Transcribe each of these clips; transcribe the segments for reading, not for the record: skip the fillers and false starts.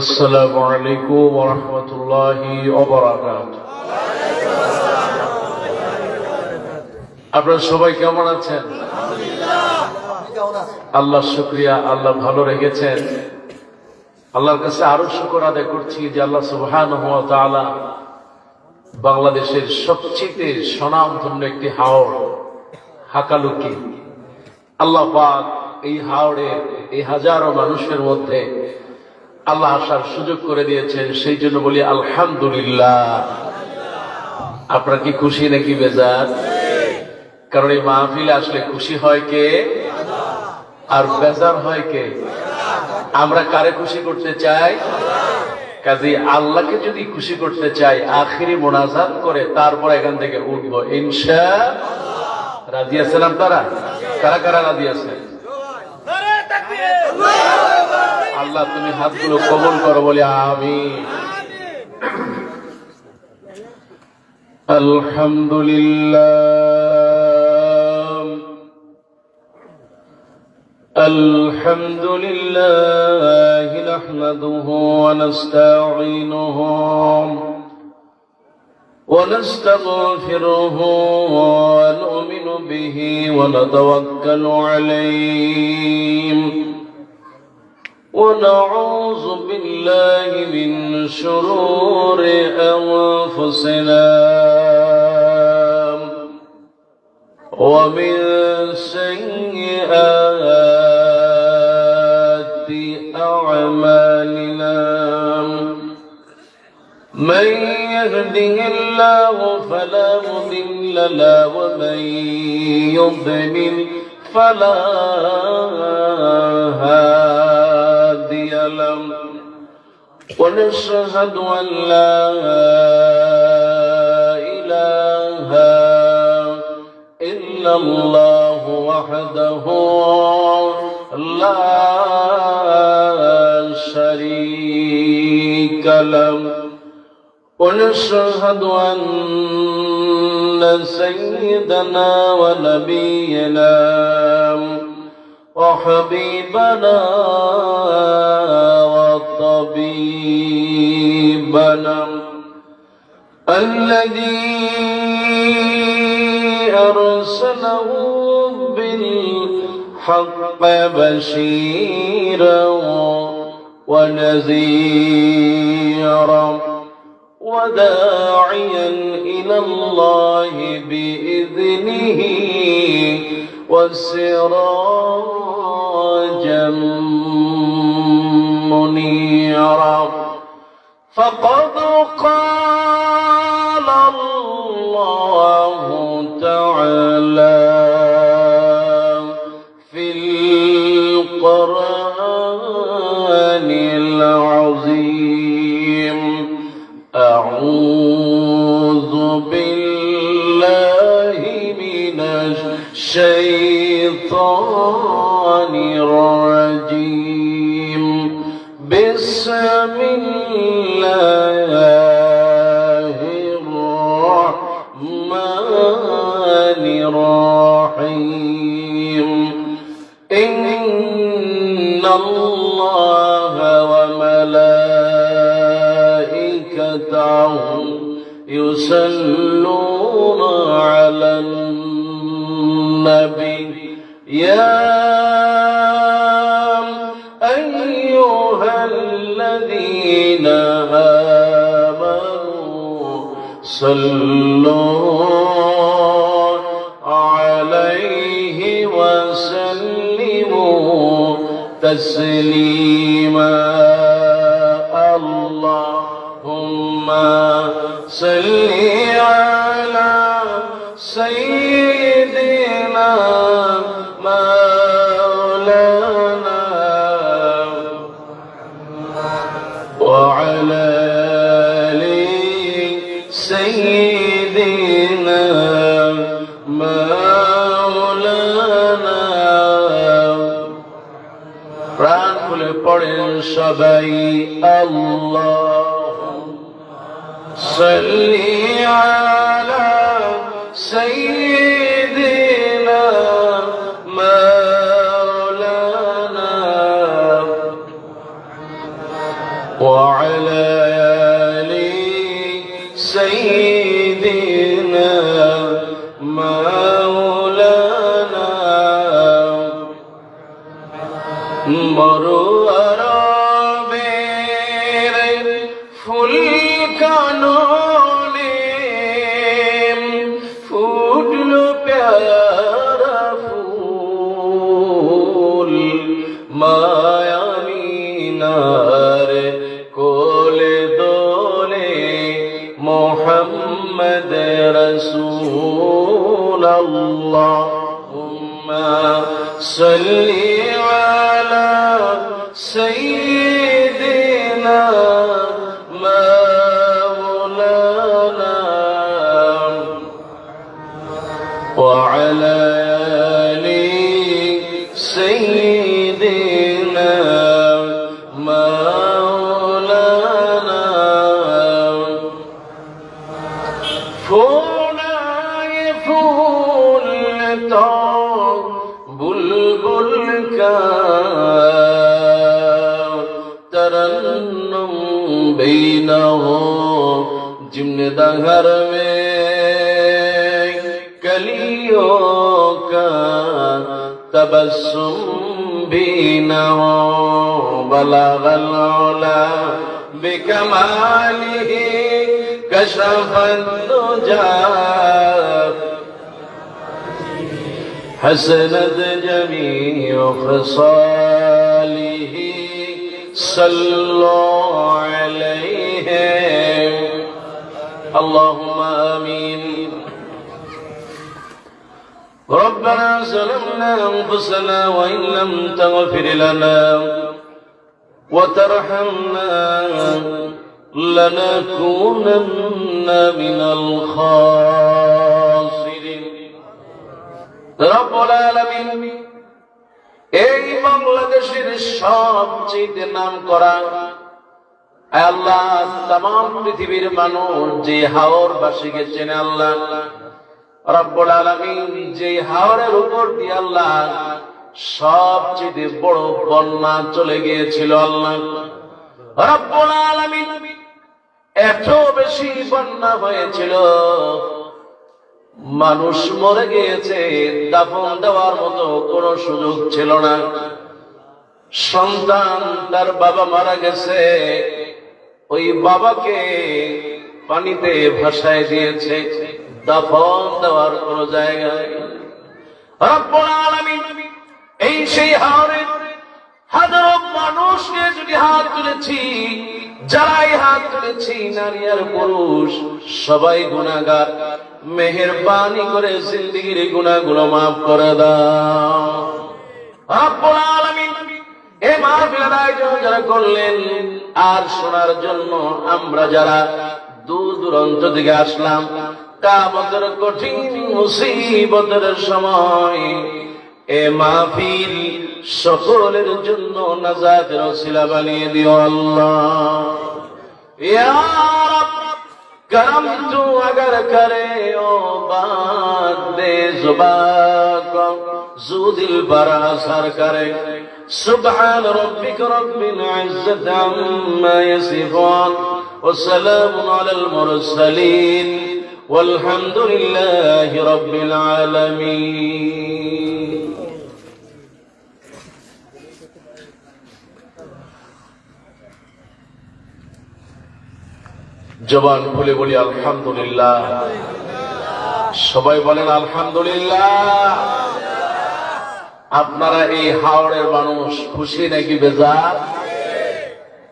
আসসালামু আলাইকুম ওয়া রাহমাতুল্লাহি ওয়া বারাকাতুহু। আপনারা সবাই কেমন আছেন? আল্লাহ শুকরিয়া, আল্লাহ ভালো রেখেছেন। আল্লাহর কাছে আরো শুকর আদায় করছি যে আল্লাহ সুবহানাহু ওয়া তাআলা বাংলাদেশের সবচেয়ে স্বনামধন্য একটি হাওড় হাকালুকি, আল্লাহ পাক এই হাওড়ের এই হাজারো মানুষের মধ্যে আল্লাহ আসার সুযোগ করে দিয়েছেন, সেই জন্য বলি আলহামদুলিল্লাহ। আপনারা কি খুশি নাকি বেজার? কারণ এই মাহফিলে আসলে খুশি হয় কে আর বেজার হয় কে? আমরা কারে খুশি করতে চাই? কাজে আল্লাহকে যদি খুশি করতে চাই, আখিরি মোনাজাত করে তারপর এখান থেকে উঠবো ইনশাআল্লাহ। রাজি আছেন আপনারা? কারা কারা রাজি আছেন? আল্লাহ তুমি হাতগুলো কবুল করো, বলে আমিন। আলহামদুলিল্লাহ আলহামদুলিল্লাহ নাহমাদুহু ওয়া নাস্তাঈনুহু ওয়া নাস্তাগফিরুহু ওয়া নু'মিনু বিহি ওয়া নাতাওয়াক্কালু আলাইহি ونعوذ بالله من شرور أنفسنا ومن سيئات أعمالنا من يهده الله فلا مضل له ومن يضلل فلا هادي له ونشهد أن لا إله إلا الله وحده لا شريك له ونشهد أن سيدنا ونبينا وحبيبنا وطبيبنا الذي أرسله بالحق بشيرا ونذيرا وداعيا إلى الله بإذنه وسراجا منيرا فقد قال الله تعالى في القرآن العظيم أعوذ بالله من الشيطان الرجيم بسم الله الرحمن الرحيم إن الله وملائكته يصلون على النبي يا أيها الذين آمنوا صلوا عليه وسلموا تسليما اللهم صل على سيدنا مولانا وعلى آل سيدنا مولانا প্রাণ খুলে পড়েন সবাই আল্লাহ صلي على سيدنا مولانا وعلى آل سيدنا مولانا মরুয়ার ফুল কাননে ফুটলো প্যারা ফুল মায়ামিনার কোলে দোলে মোহাম্মদ রসূল আল্লাহুম্মা সাল্লি আলা সাইয়্যিদিনা মাওলানা ওয়া আলা আলি সাইয়্যিদিনা মাওলানা ফোনায়ে ফুল তো বুলবুল का तरन्नुम बीना हो जिम्न दहर में कलियों का तबस्सुम भी न हो बलगल औला बिकमालिही कशफन दुजा حسنت جميع خصاله صلوا عليه اللهم آمين ربنا ظلمنا أنفسنا وإن لم تغفر لنا وترحمنا لنكونن من الخاسرين রব্বুল আলামিন এই বাংলাদেশের সবচেয়ে নামকরা আল্লাহ तमाम পৃথিবীর মানুষ যে হাওর বাসীকে চেনে আল্লাহ রব্বুল আলামিন যে হাওরের উপর দিয়ে আল্লাহ সবচেয়ে বড় বন্যা চলে গিয়েছিল আল্লাহ রব্বুল আলামিন এত বেশি বন্যা হয়েছিল মানুষ মরে গিয়েছে দাফন দেওয়ার মতো কোনো সুযোগ ছিল না সন্তান তার বাবা মারা গেছে ওই বাবাকে পানিতে ভাসায় দিয়েছে দাফন দেওয়ার কোনো জায়গা নেই রব্বুল আলামিন এই সেই হাওরে হাজারো মানুষকে যদি হাত তুলেছি যারাই হাত তুলেছি নারী আর পুরুষ সবাই গুনাহগার মেহেরবানি করে জিন্দেগীর গুনাহগুলো maaf করে দাও রব্বুল আলামিন এই মাহফিলের আয়োজন যারা করলেন আর শোনার জন্য আমরা যারা দূর দূরান্ত থেকে আসলাম কিয়ামতের কঠিন মুসিবতের সময় এ মাহফিল সকলের জন্য নাজাতের ওসিলা বানিয়ে দিও আল্লাহ ইয়া রব करम तू अगर करे ओ बात दे जुबान को जू दिल पर असर करे सुबहान रब्बिक रब्बिल इज्जत अम्मा यसिफून व सलामुन अलल मुरसलीन वल्हम्दुलिल्लाहि रब्बिल आलामीन জবান খুলে বলি আলহামদুলিল্লাহ সবাই বলেন আলহামদুলিল্লাহ আপনারা এই হাওড়ের মানুষ খুশি নাকি বেজার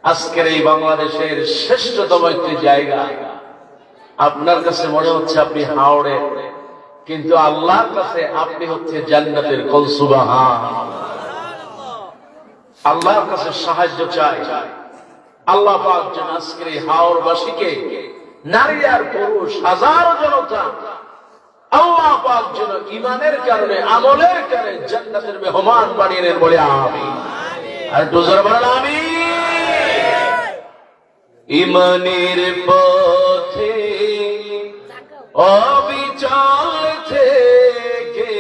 আজকের এই বাংলাদেশের শ্রেষ্ঠতম একটি জায়গা আপনার কাছে মনে হচ্ছে আপনি হাওড়ে কিন্তু আল্লাহর কাছে আপনি হচ্ছে জান্নাতের কুল সুবহান আল্লাহর কাছে সাহায্য চাই আল্লাহ পাক যেন আজকের এই হাওরবাসীকে নারী আর পুরুষ হাজারো জনতা আল্লাহ পাক যেন ঈমানের কারণে আমলের কারণে জান্নাতের মেহমান বানিয়ে নেন বলে আমিন আর দুজোরে বলেন আমিন ঈমানের পথে অবিচল থেকে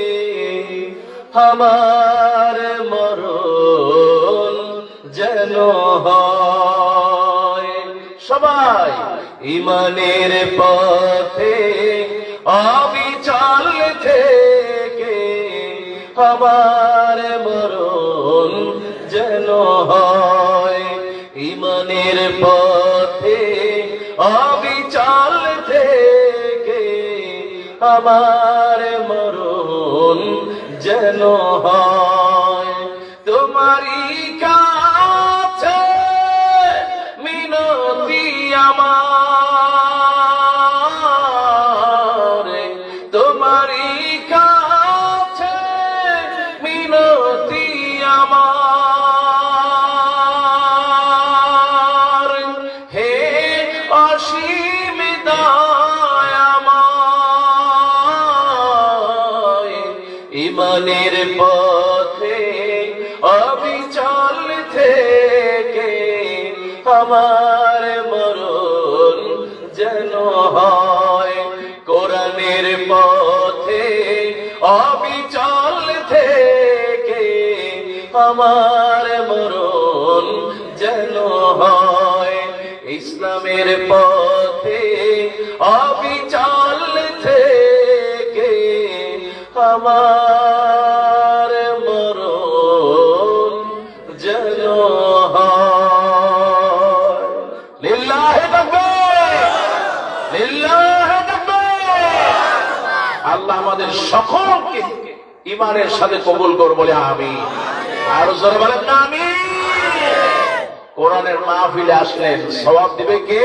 আমার মরণ যেন হয় সবাই ইমানের পথে অবিচল থেকে আমার মরণ যেন হয়। ইমানের পথে অবিচল থেকে আমার মরণ যেন হয়। তোমারই কাছে মিনতি আমার, তোমারই কাছে মিনতি আমার। হে অসীম দয়াময়, ইমানের পথে অবিচল থেকে আমার মরণ যেন হয়। কোরআনের পথে অবিচল থেকে আমার মরণ যেন হয়। ইসলামের পথে অবিচল থেকে আমার মরণ যেন হয়। লিল্লাহি তাকবীর, লিল্লাহি তাকবীর। আল্লাহ আমাদের সকলকে ঈমানের সাথে কবুল করো বলে আমিন। আর জোরে বলেন না আমিন। কোরআনের মাহফিলে আসলেন, সওয়াব দিবে কে?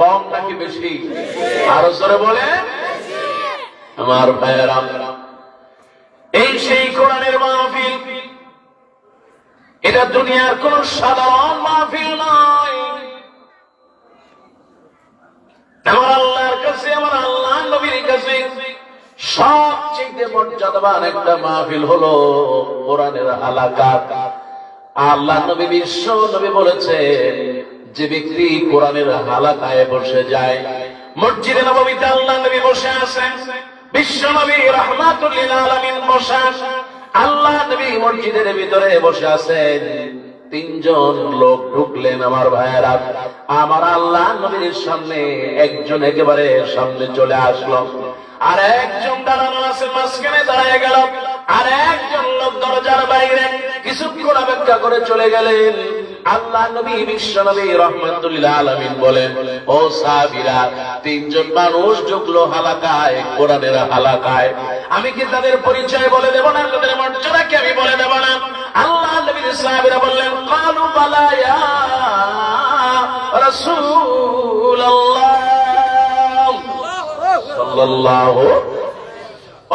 কম নাকি বেশি? আর জোরে বলেন। আমার ভাইয়েরা, এই সেই কোরআনের মাহফিল, এটা দুনিয়ার কোন সাধারণ মাহফিল নয়। আমার আল্লাহর কাছে, আমার আল্লাহ নবীর কাছে সবচেয়ে মর্যাদাবান একটা মাহফিল হলো কোরআনের হালাকাত। আল্লাহ নবী, বিশ্ব নবী বলেছেন, যে ব্যক্তি কোরআনের হালাকায় বসে যায়, মসজিদে নববীতে আল্লাহ নবী বসে আছেন, বিশ্ব নবী রাহমাতুল লিল আলামিন বসে আছেন, আল্লাহ নবী মসজিদের ভিতরে বসে আছেন। তিনজন লোক ঢুকলেন। আমার ভাইয়েরা, আমার আল্লাহ নবীর সামনে একজন একেবারে সামনে চলে আসলো, আর একজন দাঁড়ানো আছে মাঝখানে দাঁড়িয়ে গেল, আর একজন লোক দরজার বাইরে কিছুক্ষণ অপেক্ষা করে চলে গেলেন। আল্লাহ নবী, বিশ্ব নবী রাহমাতুল লিল আলামিন বলেন, ও সাহাবীরা, তিনজন মানুষ ঢুকলো হালাকায়, কোরআনের হালাকায়। আমি কি তাদের পরিচয় বলে দেব না? তাদের মর্যাদা কি আমি বলে দেব না? আল্লাহ নবীর সাহাবীরা বললেন, ক্বালু বালা ইয়া রাসূলুল্লাহ সাল্লাল্লাহু।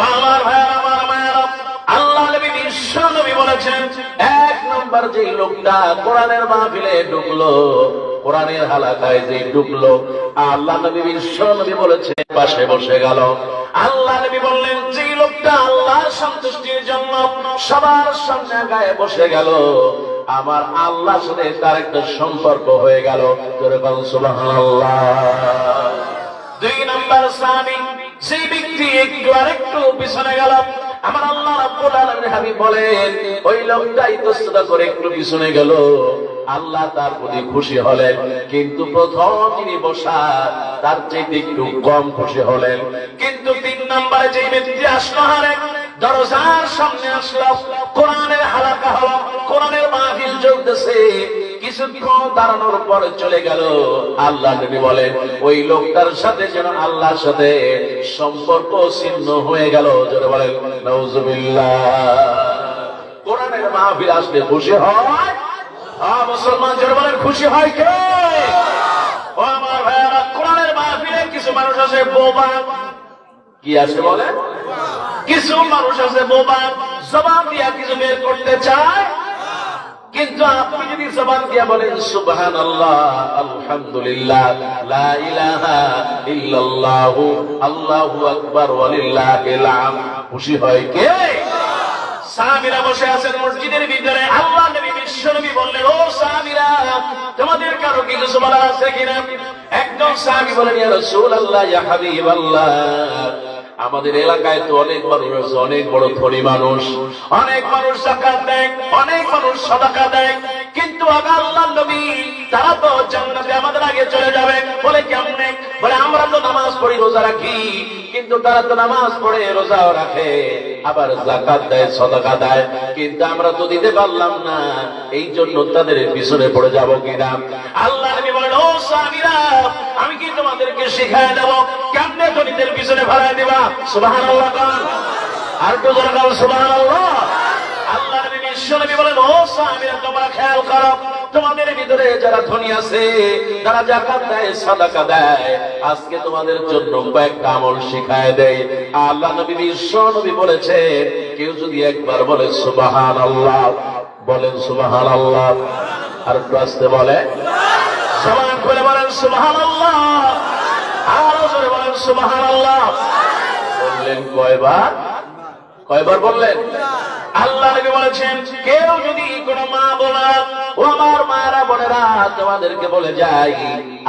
আমার ভাইরা, আমার মায়েরা, আল্লাহ নবী, বিশ্ব নবী বলেছেন, এক নম্বর যে লোকটা কোরআনের মাহফিলে ঢুকলো, কোরআনের হালাকায় যে ঢুকলো, আল্লাহ নবী, বিশ্ব নবী বলেছেন, পাশে বসে গেল। আল্লাহ নবী বললেন, যে লোকটা আল্লাহর সন্তুষ্টির জন্য সবার সামনে গায়ে বসে গেল, আমার আল্লাহর সাথে তার একটা সম্পর্ক হয়ে গেল। জোরে বলুন সুবহানাল্লাহ। দুই নম্বর সাহাবী, যে ব্যক্তি একটু আরেকটু পিছনে গেল, আমার আল্লাহ রাব্বুল আলামিন হাবিব বলেন, ওই লোকটা ইতস্ততা করে একটু পিছনে গেল, আল্লাহ তার প্রতি খুশি হলেন, কিন্তু প্রথম যিনি বসা তার চাইতে একটু কম খুশি হলেন। কিন্তু তিন নম্বরে যে ব্যক্তি আসলো, হারে দরজার সামনে আসলো, কোরআনের হালাকা হলো, কোরআনের মাহফিল চলতেছে, কিছুক্ষণ দাঁড়ানোর পর চলে গেল। আল্লাহ নবী বলেন, ওই লোকটার সাথে যেন আল্লাহর সাথে সম্পর্ক ছিন্ন হয়ে গেল। যারা বলেন নাউজুবিল্লাহ। কোরআনের মাহফিল আসলে খুশি হয় মুসলমান, যারা বলেন খুশি হয় কে? ও আমার ভাইয়েরা, কোরআনের মাহফিলে কিছু মানুষ আছে বোবা। কি আছে বলেন? কিছু মানুষ আছে বোবা, জবান দিয়া কিছু বের করতে চায়, কিন্তু আপনি যদি জবান দিয়া বলেন সুবহানাল্লাহ, আলহামদুলিল্লাহ, লা ইলাহা ইল্লাল্লাহু, আল্লাহু আকবার, ওয়ালিল্লাহিল হামদ, খুশি হয় কে? সাহাবীরা বসে আছেন মসজিদের ভিতরে। আল্লাহ নবী, বিশ্ব নবী বললেন, ও সাহাবীরা, তোমাদের কারো কি কিছু বলার আছে কিনা? একজন সাহাবী বলেন, ইয়া রাসূলুল্লাহ, ইয়া হাবিবাল্লাহ, আমাদের এলাকায় তো অনেক মানুষ আছে, অনেক বড় ধনী মানুষ, অনেক মানুষ যাকাত দেয়, অনেক মানুষ সাদাকা দেয়, কিন্তু আগে আল্লাহর নবী তারা তো জান্নাতে আমাদের আগে চলে যাবে। বলে কেমনে? বলে আমরা তো নামাজ পড়ি, রোজা রাখি, কিন্তু তারা তো নামাজ পড়ে, রোজাও রাখে, আবার যাকাত দেয়, সাদাকা দেয়, কিন্তু আমরা তো দিতে পারলাম না, এই জন্য তাদের পিছনে পড়ে যাব কিনা। আল্লাহ নবী বলেন, ও সাহাবীরা, আমি কি তোমাদেরকে শিখায় দেব কেমনে ধনীদের পিছনে ভাড়ায় দিবা? সুবহানাল্লাহ বলেন, আর তো জোরে বলেন সুবহানাল্লাহ। আল্লাহ নবী বিশ্বনবী বলেন, ও সাহাবীরা, তোমরা খেয়াল করো, তোমাদের ভিতরে যারা ধনী আছে, যারা যাকাত দেয়, সাদাকা দেয়, আজকে তোমাদের জন্য কয়েকটা আমল শিখায় দেয়। আল্লাহ নবী বিশ্বনবী বলেছে, কেউ যদি একবার বলে সুবহানাল্লাহ, বলেন সুবহানাল্লাহ, আর একটু আসতে বলে, জবান খুলে বলেন সুবহানাল্লাহ, আরো জোরে বলেন সুবহানাল্লাহ। বললেন কয়বার? কয়বার বললেন? আল্লাহ নবী বলেছেন, কেউ যদি কোন মা বোনা, ও আমার মায়েরা বোনেরা, তোমাদেরকে বলে যাই,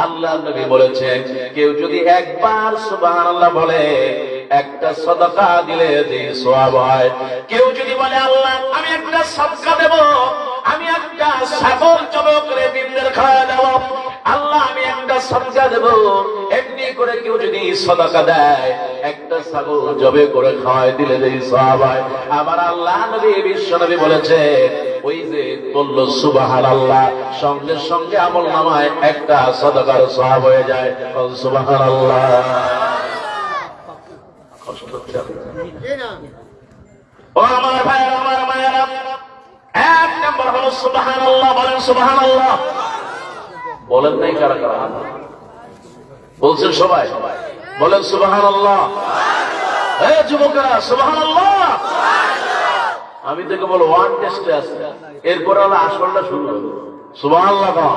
আল্লাহ নবী বলেছেন, কেউ যদি একবার সুবহানাল্লাহ বলে, একটা সাদাকা দিলে যে সওয়াব হয়। কেউ যদি বলে, আল্লাহ আমি একটা সাদকা দেব, আমি একটা ছাগল জবাই করে দিনদের খাওয়া দেব, আল্লাহ আমি একটা সাদকা দেব, এমনি করে কেউ যদি সাদাকা দেয়, একটা ছাগল জবাই করে খাওয়ায় দিলে যে সওয়াব হয়। আমার আল্লাহ নবী বিশ্বনবী বলেছে, ওই যে বলল সুবহানাল্লাহ, সঙ্গে সঙ্গে আমলনামায় একটা সাদাকার সওয়াব হয়ে যায়। সুবহানাল্লাহ। ও আমার ভাইয়েরা, আমার মায়েরা, এক নম্বর হলো সুবহানাল্লাহ। বলেন সুবহানাল্লাহ। বলেন নাই কারা কারা? বলছেন সবাই? বলেন সুবহানাল্লাহ। এই যুবকেরা সুবহানাল্লাহ। আমি থেকে বলো ওয়ান টেস্টে আছে, এরপরে হলো আসলটা শুরু হলো। সুবহানাল্লাহ।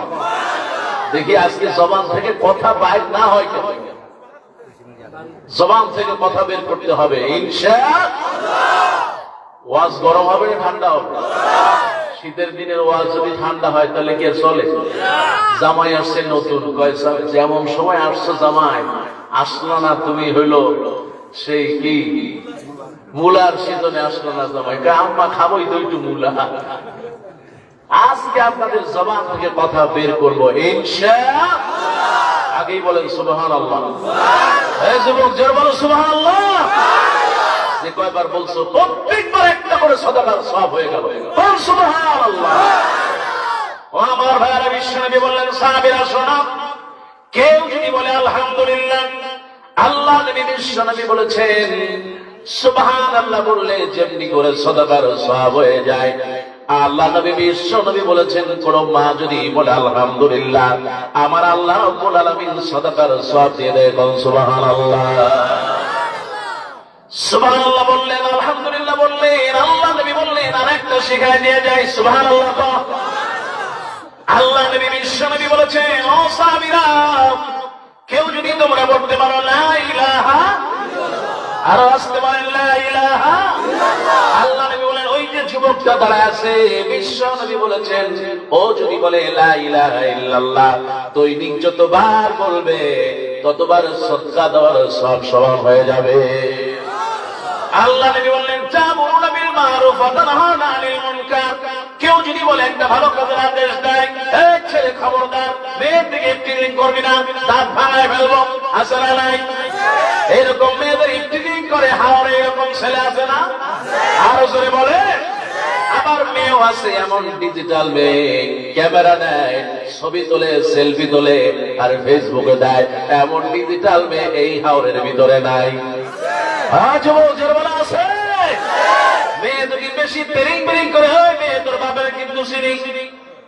দেখি আজকে জবান থেকে কথা বাইর না হয় কেন? জবান থেকে কথা বের করতে হবে ইনশাআল্লাহ। ওয়াজ গরম হবে না ঠান্ডা হবে? শীতের দিনের ওয়াজ যদি ঠান্ডা হয় তাহলে কি চলে? জামাই আসছে নতুন, কয় যেমন সময় আসছো জামাই, আসলো না তুমি হইল সেই কি মূলার সিজনে আসলো না জামাই, আম্মা খাবোই তো একটু মূলা। আজকে আপনাদের জবান থেকে কথা বের করবো ইনশাআল্লাহ। আগেই বলেন সুবহানাল্লাহ। এই যুবক জোরে বলো সুবহানাল্লাহ। যে কয়বার বলছো প্রত্যেকবার একটা করে সাদাকার সওয়াব হয়ে গেল। বল সুবহানাল্লাহ। ও আমার ভাইরা, বিশ্বনবী বললেন, সাহাবীরা শোনো, কেউ যদি বলে আলহামদুলিল্লাহ, আল্লাহ নবী বিশ্বনবী বলেছেন, সুবহানাল্লাহ বললে যেমনি করে সাদাকার সওয়াব হয়ে যায়। আল্লাহ নবী বিশ্বনবী বলেছেন, কোন মা যদি বলে আলহামদুলিল্লাহ, আমার আল্লাহ রাব্বুল আলামিন সাদাকার সওয়াব দিয়ে দেয়। সুবহানাল্লাহ। সুবহানাল্লাহ বললেন, আলহামদুলিল্লাহ বললেন, আল্লাহ নবী বললেন, আরেকটা শিখায় দিয়ে যায়। সুবহানাল্লাহ। আল্লাহ নবী বিশ্বনবী বলেছেন, ও সাহাবীরা, কেউ যদি তোমরা বলতে পারো লা ইলাহা, আর আসতে পারেন লা ইলাহা, আল্লাহ নবী বলেন, ওই যে যুবকটা দাঁড়ায় আছে, বিশ্বনবী বলেছেন, ও যদি বলে লা ইলাহা ইল্লাল্লাহ, দৈনিক যতবার বলবে ততবার সদকা দেওয়ার সব সমান হয়ে যাবে। আল্লাহ নবী বললেন, তা'মুরুনা বিল মা'রুফ ওয়া তানহাউনা আনিল মুনকার, কেউ যদি বলে একটা ভালো কাজের আদেশ দেয়, এই ছেলে খবরদার, মেয়ের দিকে ইফতিজিং করবি না, দাঁত ভাঙায় ফেলবো, আছে না নাই? এরকম মেয়েদের ইফতিজিং করে হাওড়ে এরকম ছেলে আছে না? আরো জোরে বলে। আবার মেয়েও আছে এমন ডিজিটাল মেয়ে, ক্যামেরা নেয়, ছবি তোলে, সেলফি তোলে, আর ফেসবুকে দেয়, এমন ডিজিটাল মেয়ে এই হাওড়ের ভিতরে নাই। আছে মেয়ে যদি বেশি পেরিং পেরিং করে, হয় মেয়ে তোর বাপের কিন্তু চিনি,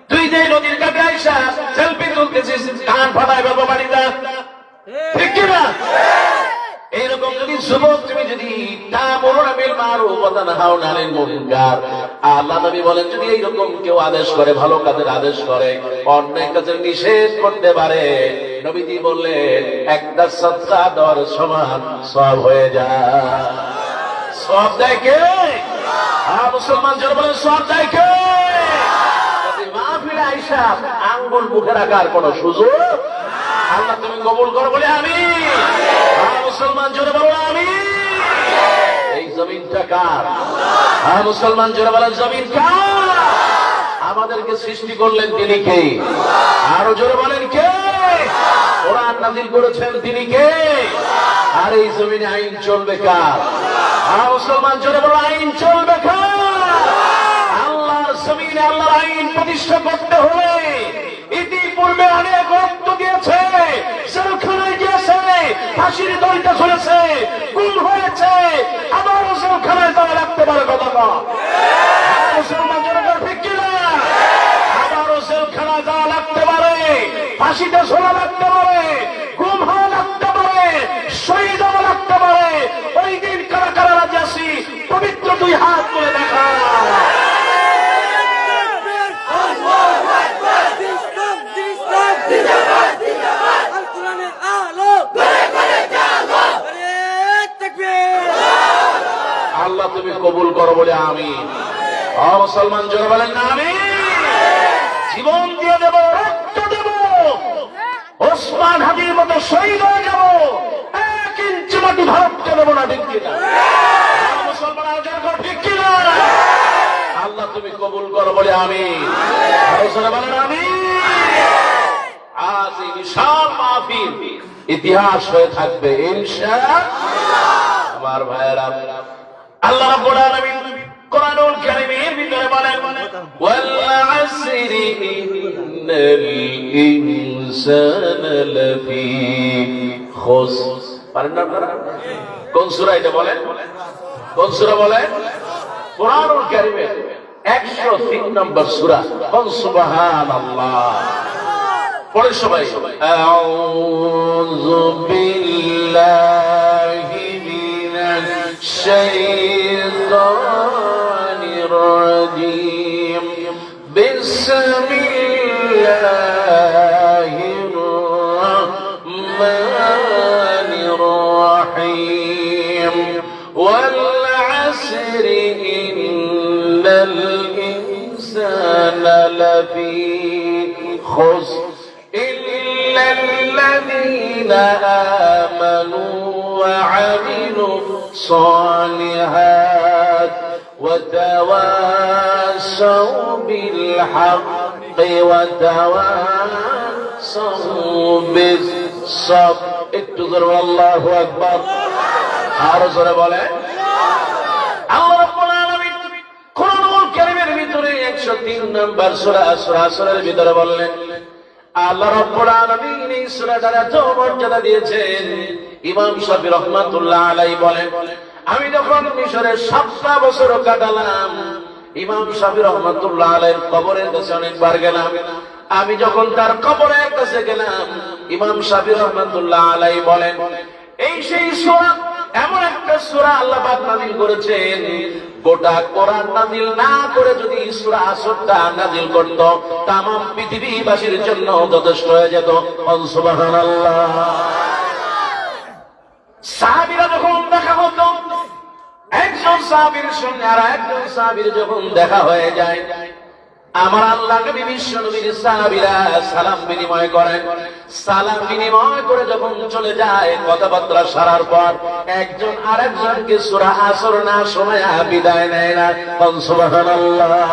তুই যে নদীর কাছে আইসা সেলফি তুলতেছিস, কান ফাটায় বাবা বাড়িটা, ঠিক কিনা? এইরকম যদি যুবক তুমি যদি তা'মুরুনা বিল মা'রুফ ওয়া তানহাউনা আনিল মুনকার, আল্লাহ নবী বলেন, যদি এইরকম কেউ আদেশ করে, ভালো কাজের আদেশ করে, অন্যায় কাজের নিষেধ করতে পারে, নবীজি বললেন একটা সাদকা দেওয়ার সমান সওয়াব হয়ে যায়। সওয়াব দেয় কে? মুসলমান যারা বলেন সওয়াব দেয় কে? মাহফিলে আইসা আঙ্গুল মুখে রাখার কোন সুযোগ? আল্লাহ তুমি কবুল করো বলে আমিন। মুসলমান জোরে বলো আমিন। জমিনটা কার? হ্যাঁ মুসলমান জোরে বলেন, জমিন কার? আমাদেরকে সৃষ্টি করলেন তিনি কে? আরো জোরে বলেন কে? কোরআন নাযিল করেছেন তিনি কে? আর এই জমিনে আইন চলবে কার? আর মুসলমান জোরে বলেন, আইন চলবে কার? আল্লাহর জমিনে আল্লাহর আইন প্রতিষ্ঠা করতে হলে ইতিপূর্বে অনেক রক্ত দিয়েছে, জেলখানায় গিয়েছে, ফাঁসির দড়িতে ঝুলেছে, গুম হয়েছে, আবার জেলখানায় তারা রাখতে পারে কথা না। মুসলমান জোরে বলেন ঠিক কিনা? আবারও জেলখানায় যাওয়া লাগতে পারে, ফাঁসিতে ঝোলা লাগতে পারে, গুম হওয়া লাগতে পারে, শহীদ হওয়া লাগতে পারে। ওই দিন কারা কারা রাজি আছি? পবিত্র দুই হাত তুলে দেখা। আল্লাহ তুমি কবুল করো বলে আমিন। মুসলমান জোরে বলেন না আমিন। জীবন দিয়ে দেব, রক্ত দেব, ওসমান হাদির মতো শহীদ হয়ে যাব, 1 ইঞ্চি মাটি ভারতকে দেব না, ঠিক কিনা? মুসলমান ঠিক কিনা? আল্লাহ তুমি কবুল করো বলে আমিন। বলেন আমিন। আজ এই বিশাল মাহফিল ইতিহাস হয়ে থাকবে ইনশাআল্লাহ। আমার ভাইয়েরা, আল্লাহ রাব্বুল আলামিন কোরআনুল কারীমের ভিতরে বলেন, ওয়াল আসরি ইন্নাল ইনসানা লাফি খুসর। পারেন না আপনারা? কোন সূরা এটা বলেন? কোন সূরা বলেন? কোরআনুল কারীমের 103 নম্বর সূরা। কোন সুবহানাল্লাহ। পড়ে সবাই, আউযু বিল্লাহি মিনাশ শাইতানির রাজীম, বিসমিল্লাহির রাহমানির রাহিম, ওয়াল আসরি ইন্নাল ইনসানা লাফি খুসর إلا الذين آمنوا وعملوا الصالحات وتواصوا بالحق وتواصوا بالصبر. একটু জোরে আল্লাহু আকবার। আরো জোরে বলে। আল্লাহ রাব্বুল আলামিন কোরআনুল কারীমের ভিতরে 103 নম্বর সূরা সূরা আসরের ভিতরে বললেন, আল্লাহ রাব্বুল আলামিন এই সূরাটার এত মর্যাদা দিয়েছেন। ইমাম শাফি রাহমাতুল্লাহ আলাইহি বলেন, আমি যখন মিশরে 7টা বছর কাটালাম, ইমাম শাফি রাহমাতুল্লাহ আলাইহির কবরের কাছে অনেকবার গেলাম। আমি যখন তার কবরের কাছে গেলাম, ইমাম শাফি রাহমাতুল্লাহ আলাইহি বলেন, এই সেই সূরা, এমন একটা সূরা আল্লাহ পাক নাযিল করেছেন, গোটা কোরআন নাযিল না করে যদি সূরা আসরটা নাযিল করত, तमाम পৃথিবীবাসীর জন্য যথেষ্ট হয়ে যেত। সুবহানাল্লাহ। সাহাবীরা যখন দেখা হতো, একজন সাহাবীর সঙ্গে আর একজন সাহাবীর যখন দেখা হয়ে যায়, আমার আল্লাহ নবী বিশ্ব নবীর সাহাবীরা সালাম বিনিময় করেন। সালাম বিনিময় করে যখন চলে যায়, কথাবার্তা সারার পর একজন আরেকজনকে সূরা আসর না শোনায়া বিদায় নেয় না। সুবহানাল্লাহ।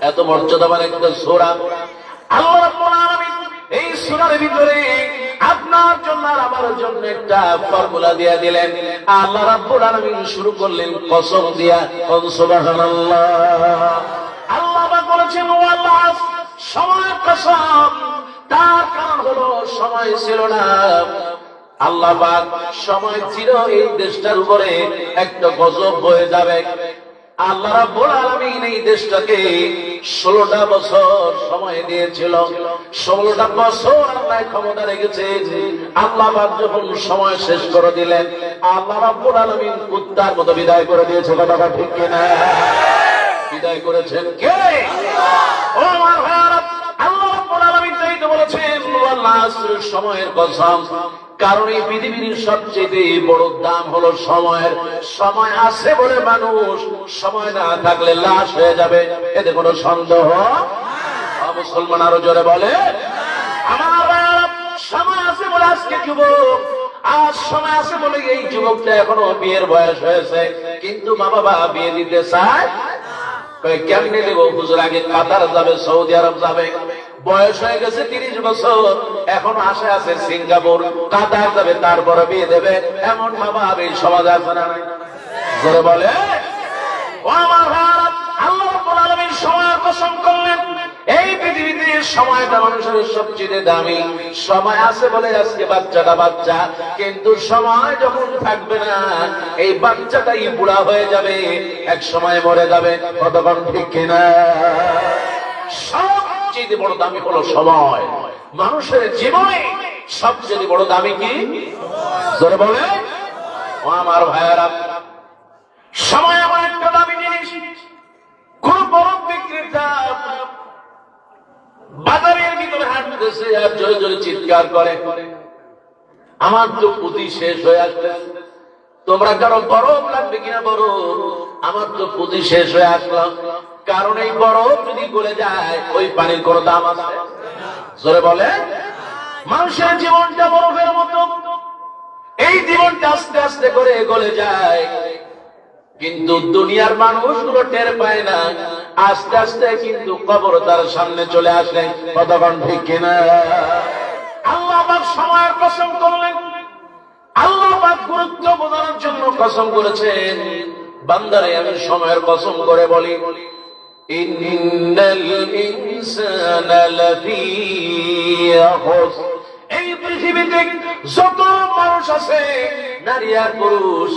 এত মর্যাদাবান একটা সূরা। আল্লাহ রাব্বুল আলামিন এই সূরার ভিতরে আপনার জন্য আর আমার জন্য একটা ফর্মুলা দিয়ে দিলেন। আল্লাহ রাব্বুল আলামিন শুরু করলেন কসম দিয়া। সুবহানাল্লাহ। আল্লাহ বলেছেন, ওয়াল্লাহ সময়ের কসম। তার কারণ হলো সময় ছিল না। আল্লাহ পাক সময় ছিল এই দেশটার উপরে একটা গজব হয়ে যাবে। আল্লাহ রাব্বুল আলামিন এই দেশটাকে 16টা বছর সময় দিয়েছিল। 16টা বছর আল্লাহ ক্ষমতা রেখেছেন। আল্লাহ পাক যখন সময় শেষ করে দিলেন, আল্লাহ রাব্বুল আলামিন কুত্তার মতো বিদায় করে দিয়েছে। কথাটা ঠিক কিনা? বিদায় করেছেন কে? ও আমার ভাইরা, আল্লাহ রাব্বুল আলামিন তাই তো বলেছেন, ওয়াল্লাহ আসরের সময়ের কসম। কারণ এই পৃথিবীর সবচেয়ে বড় দাম হলো সময়ের। সময় আছে বলে মানুষ, সময় না থাকলে লাশ হয়ে যাবে, এতে কোনো সন্দেহ। মুসলমান আরো জোরে বলে। আমার ভাইরা, সময় আছে বলে আজকে যুবক আজ সময় আছে বলে এই যুবকটা এখনো বিয়ের বয়স হয়েছে, কিন্তু মা বাবা বিয়ে দিতে চায়। কেমনে দেব হুজুর, আগে কাতার যাবে, সৌদি আরব যাবে, বয়স হয়ে গেছে 30 বছর, এখন আশা আছে সিঙ্গাপুর কাতার যাবে, তারপরে বিয়ে দেবে, এমন মা বাবা এই সমাজ আছে না? জোরে বলে। ও আমার ভাইরা, আল্লাহ রাব্বুল আলামিন সময়ের কসম করলেন, এই পৃথিবীতে সময়টা মানুষের সবচেয়ে দামি। সময় আছে বলে আজকে বাচ্চাটা বাচ্চা, কিন্তু সময় যখন থাকবে না, এই বাচ্চাটাই বুড়া হয়ে যাবে, এক সময় মরে যাবে। কতক্ষণ ঠিক কিনা? সবচেয়ে বড় দামি হলো সময়। মানুষের জীবনে সবচেয়ে বড় দামি কি? জোরে বলে। ও আমার ভাইয়েরা, সময় আমার একটা দামি জিনিস। কোন বড় বিক্রেতা বাজারের ভিতরে হাঁটতেছে আর জোরে জোরে চিৎকার করে, আমার তো পুঁজি শেষ হয়ে আসছে, তোমরা কারো বরফ লাগবে কিনা বরফ, আমার তো পুঁজি শেষ হয়ে আসলাম। কারণ এই বরফ যদি গলে যায়, ওই পানির কোনো দাম আছে? জোরে বলে। মানুষের জীবনটা বরফের মতো, এই জীবনটা আস্তে আস্তে করে গলে যায়, কিন্তু দুনিয়ার মানুষগুলো টের পায় না, আস্তে আস্তে কিন্তু কবর তার সামনে চলে আসে। কতক্ষণ ঠিক কিনা? আল্লাহ পাক সময়ের কসম করলেন, আল্লাহ পাক গুরুত্ব বোঝানোর জন্য কসম করেছেন। বান্দারে আমি সময়ের কসম করে বলি, ইন্নাল ইনসানা লাফী খুসর। এই পৃথিবীতে যত মানুষ আছে, নারী আর পুরুষ,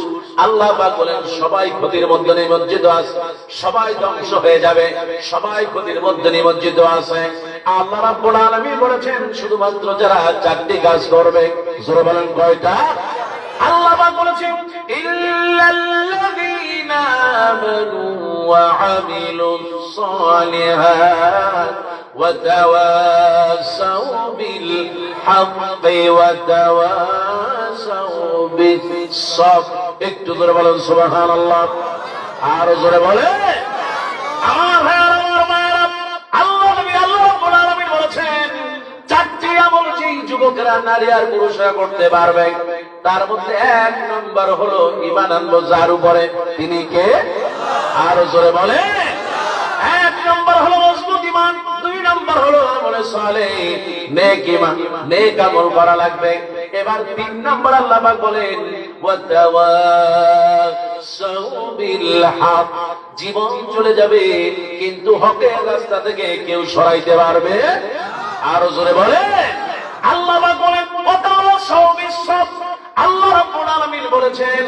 আল্লাহ পাক বলেন সবাই ক্ষতির মধ্যে নিমজ্জিত আছে, সবাই ধ্বংস হয়ে যাবে, সবাই ক্ষতির মধ্যে নিমজ্জিত আছে। আল্লাহ রাব্বুল আলামিন বলেছেন শুধুমাত্র যারা 4টি কাজ করবে। জোরে বলেন কয়টা? আল্লাহ পাক বলেছেন ইল্লাল্লাযীনা আমানু ওয়া আমিলুস সালিহাত ওয়া তাওয়াসাউ বিল হাক্কি ওয়া তাওয়াসাউ বিস সাবর। একটু জোরে বলেন সুবহানাল্লাহ। আর জোরে বলে। আমার ভাইরা, আমার মায়েরা, আল্লাহ নবী আল্লাহ রাব্বুল আলামিন বলেছেন 4টি আমল যেই যুবকরা নারী আর পুরুষরা করতে পারবে, তার মধ্যে 1 নম্বর হলো ঈমান আনবো যার উপরে, তিনি কে? আর জোরে বলে। 1 নম্বর হলো মজবুত ঈমান, 2 নম্বর হলো আমলে সালেহ, নেক ঈমান, নেক আমল করা লাগবে। এবার 3 নম্বর আল্লাহ পাক বলেন ওয়া তাওয়াসাউ বিল হক। জীবন চলে যাবে, কিন্তু হকের রাস্তা থেকে কেউ সরাইতে পারবে? আর জোরে বলে। আল্লাহ পাক বলেন ওয়া তাওয়াসাউ বিস সাবর। আল্লাহ রাব্বুল আলামিন বলেছেন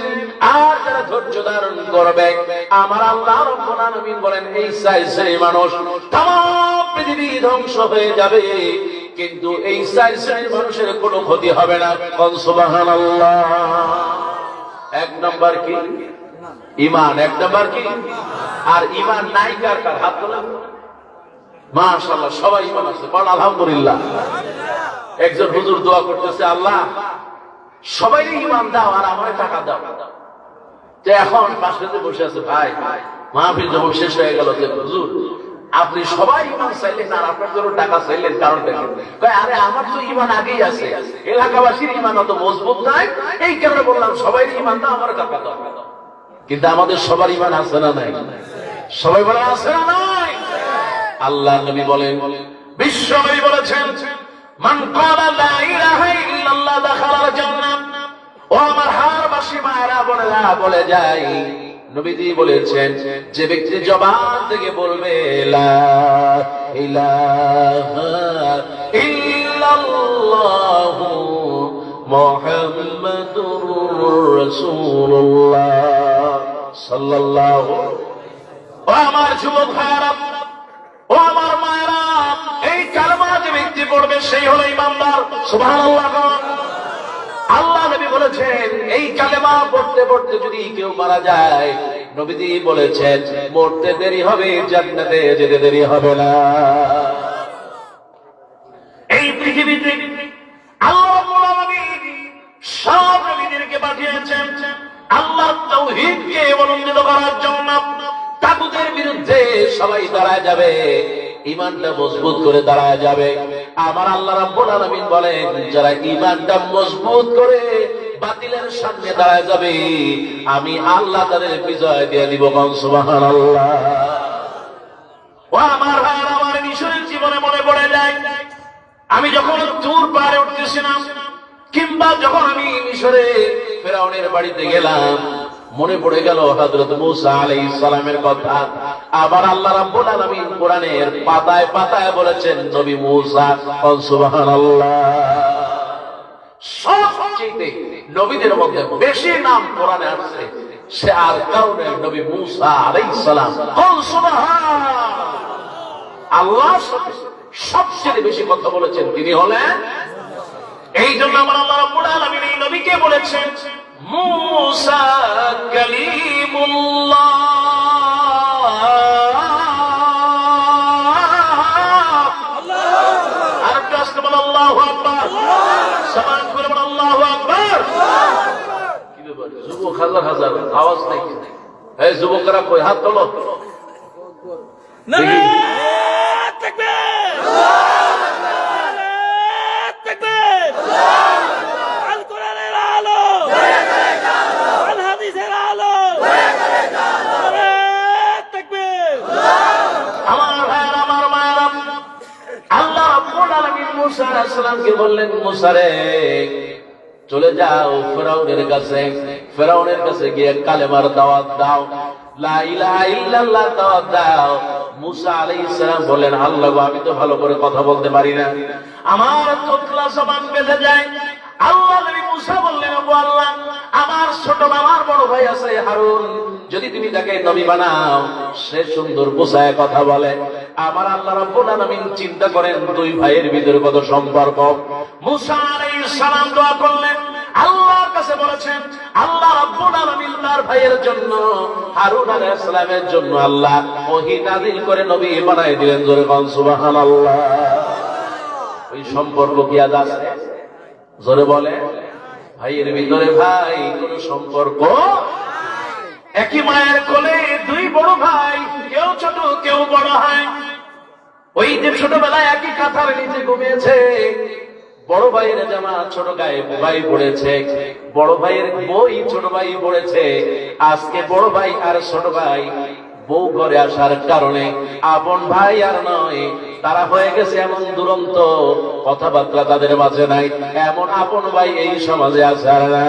আর যারা ধৈর্য ধারণ করবে, আমার আল্লাহ রাব্বুল আলামিন বলেন এই শ্রেণীর মানুষ, তামাম পৃথিবী ধ্বংস হয়ে যাবে, কিন্তু এই 4 শ্রেণীর মানুষের কোনো ক্ষতি হবে না। কোন সুবহানাল্লাহ। 1 নম্বর কি? ঈমান। 1 নম্বর কি? আর ঈমান নাই কার কার? হাত তোলেন। মাশাআল্লাহ, সবাই ঈমান আছে, বল আলহামদুলিল্লাহ। একজন হুজুর দোয়া করতেছে, আল্লাহ সবাইকে ঈমান দাও আর আমারে টাকা দাও। তো এখন পাশে বসে আছে ভাই, মাহফিল যখন শেষ হয়ে গেল, যে হুজুর আপনি সবাই ঈমান চাইলেন আর আপনার জন্য টাকা চাইলেন, কারণটা কি? কয় আরে আমার তো ঈমান আগেই আছে, এলাকাবাসীর ঈমান অত মজবুত নাই, এই কারণে বললাম সবাই ঈমান দাও, আমার টাকা দাও। কিন্তু আমাদের সবার ঈমান আছে না নাই? সবাই বলে আছে না নাই? আল্লাহ নবী বলেন, বিশ্ব নবী বলেছেন মান ক্বালা লা ইলাহা ইল্লাল্লাহ দাখালাল জান্নাহ। ও আমার হারবাসী মায়েরা বোনেরা বলে যাই, নবীজি বলেছেন যে ব্যক্তি জবান থেকে বলবে লা ইলাহা ইল্লাল্লাহু মুহাম্মাদুর রাসূলুল্লাহ সাল্লাল্লাহু। ও আমার যুবক ভাইরা, ও আমার মায়েরা, এই কালেমা যে ব্যক্তি পড়বে সেই হলো ঈমানদার। সুবহানাল্লাহ। আল্লাহ নবী বলেছেন এই কালেমা পড়তে পড়তে যদি কেউ মারা যায়, নবীজি বলেছেন মরতে দেরি হবে, জান্নাতে যেতে দেরি হবে না। এই পৃথিবীতে আল্লাহ রাব্বুল আলামিন সব নবীদেরকে পাঠিয়েছেন আল্লাহর তাওহীদকে অবলম্বিত করার জন্য। তাগুতের বিরুদ্ধে সবাই দাঁড়ায় যাবে, ঈমানটা মজবুত করে দাঁড়ায় যাবে। আমার আল্লাহ রাব্বুল আলামিন বলেন যারা ঈমানটা মজবুত করে বাতিলের সামনে দাঁড়ায় যাবে, আমি আল্লাহ তাদের বিজয় দিয়ে দিব। সুবহানাল্লাহ। ও আমার ভাই, আমার মিশরের জীবনে মনে পড়ে যায়, আমি যখন তুর পাহাড়ে উঠতেছিলাম, কিংবা যখন আমি মিশরে ফেরাউনের বাড়িতে গেলাম, মনে পড়ে গেল হযরত মূসা আলাইহিস সালামের কথা। আবার আল্লাহ রাব্বুল আলামিন কোরআনের পাতায় পাতায় বলেছেন নবী মূসা। সুবহানাল্লাহ। সবচেয়ে নবীদের মধ্যে বেশি নাম কোরআনে আছে, সে আর কাউনে নবী মূসা আলাইহিস সালাম। সুবহানাল্লাহ। আল্লাহ সবচেয়ে বেশি কথা বলেছেন তিনি হলেন। এই জন্য আমার আল্লাহ রাব্বুল আলামিন এই নবীকে বলেছেন মূসা কালিমুল্লাহ। আর কাছে বল আল্লাহু আকবার, সমান করে বল আল্লাহু আকবার। কি ব্যাপার, যুবক হাজার হাজার, আওয়াজ নাই? এই যুবকরা কই, হাত তোলো। নারে তাকবীর, নারে তাকবীর। আল কোরআনের আলো, আল হাদিসের আলো, নারে তাকবীর। আমার ভাইয়েরা, আমার মায়েরা, আল্লাহ রাব্বুল আলামিন মূসা আলাইহিস সালামকে বললেন, মূসা রে চলে যাও ফেরাউনের কাছে, ফেরাউনের কাছে গিয়ে কালেমার দাওয়াত দাও, লা ইলাহা ইল্লাল্লাহ দাওয়াত দাও। মূসা আলাইহিস সালাম বললেন, আল্লাহ গো, আমি তো ভালো করে কথা বলতে পারি না, আমার তোতলা জবান বেঁধে যায়। আল্লাহ নবী মূসা বললেন, ও আল্লাহ, আমার ছোট আমার বড় ভাই আছে হারুন, যদি তুমি তাকে নবী বানাও, সে সুন্দর বোঝায় কথা বলে। আমার আল্লাহ রাব্বুল আলামিন চিন্তা করেন দুই ভাইয়ের ভিতরে কত সম্পর্ক। মূসা আলাইহিস সালাম দোয়া করলেন, আল্লাহর কাছে বলেছেন, আল্লাহ রাব্বুল আলামিন তার ভাইয়ের জন্য, হারুন আলাইহিস সালামের জন্য আল্লাহ ওহী নাযিল করে নবী বানায় দিলেন। জোরে বল সুবহানাল্লাহ। ওই সম্পর্ক কি আজ আছে? জোরে বলে। ভাইয়ের ভিতরে ভাই কোন সম্পর্ক? একই মায়ের কোলে দুই বড় ভাই, কেউ ছোট কেউ বড় হয়। ওই যে ছোটবেলায় একই কাঁথার নিচে ঘুমিয়েছে, বড় ভাইয়ের জামা ছোট গায়ে ভাই পড়েছে, বড় ভাইয়ের বই ছোট ভাই পড়েছে। আজকে বড় ভাই আর ছোট ভাই বউ ঘরে আসার কারণে আপন ভাই আর নয়, তারা হয়ে গেছে এমন দুরন্ত, কথাবার্তা তাদের মাঝে নাই। এমন আপন ভাই এই সমাজে আছে আর না।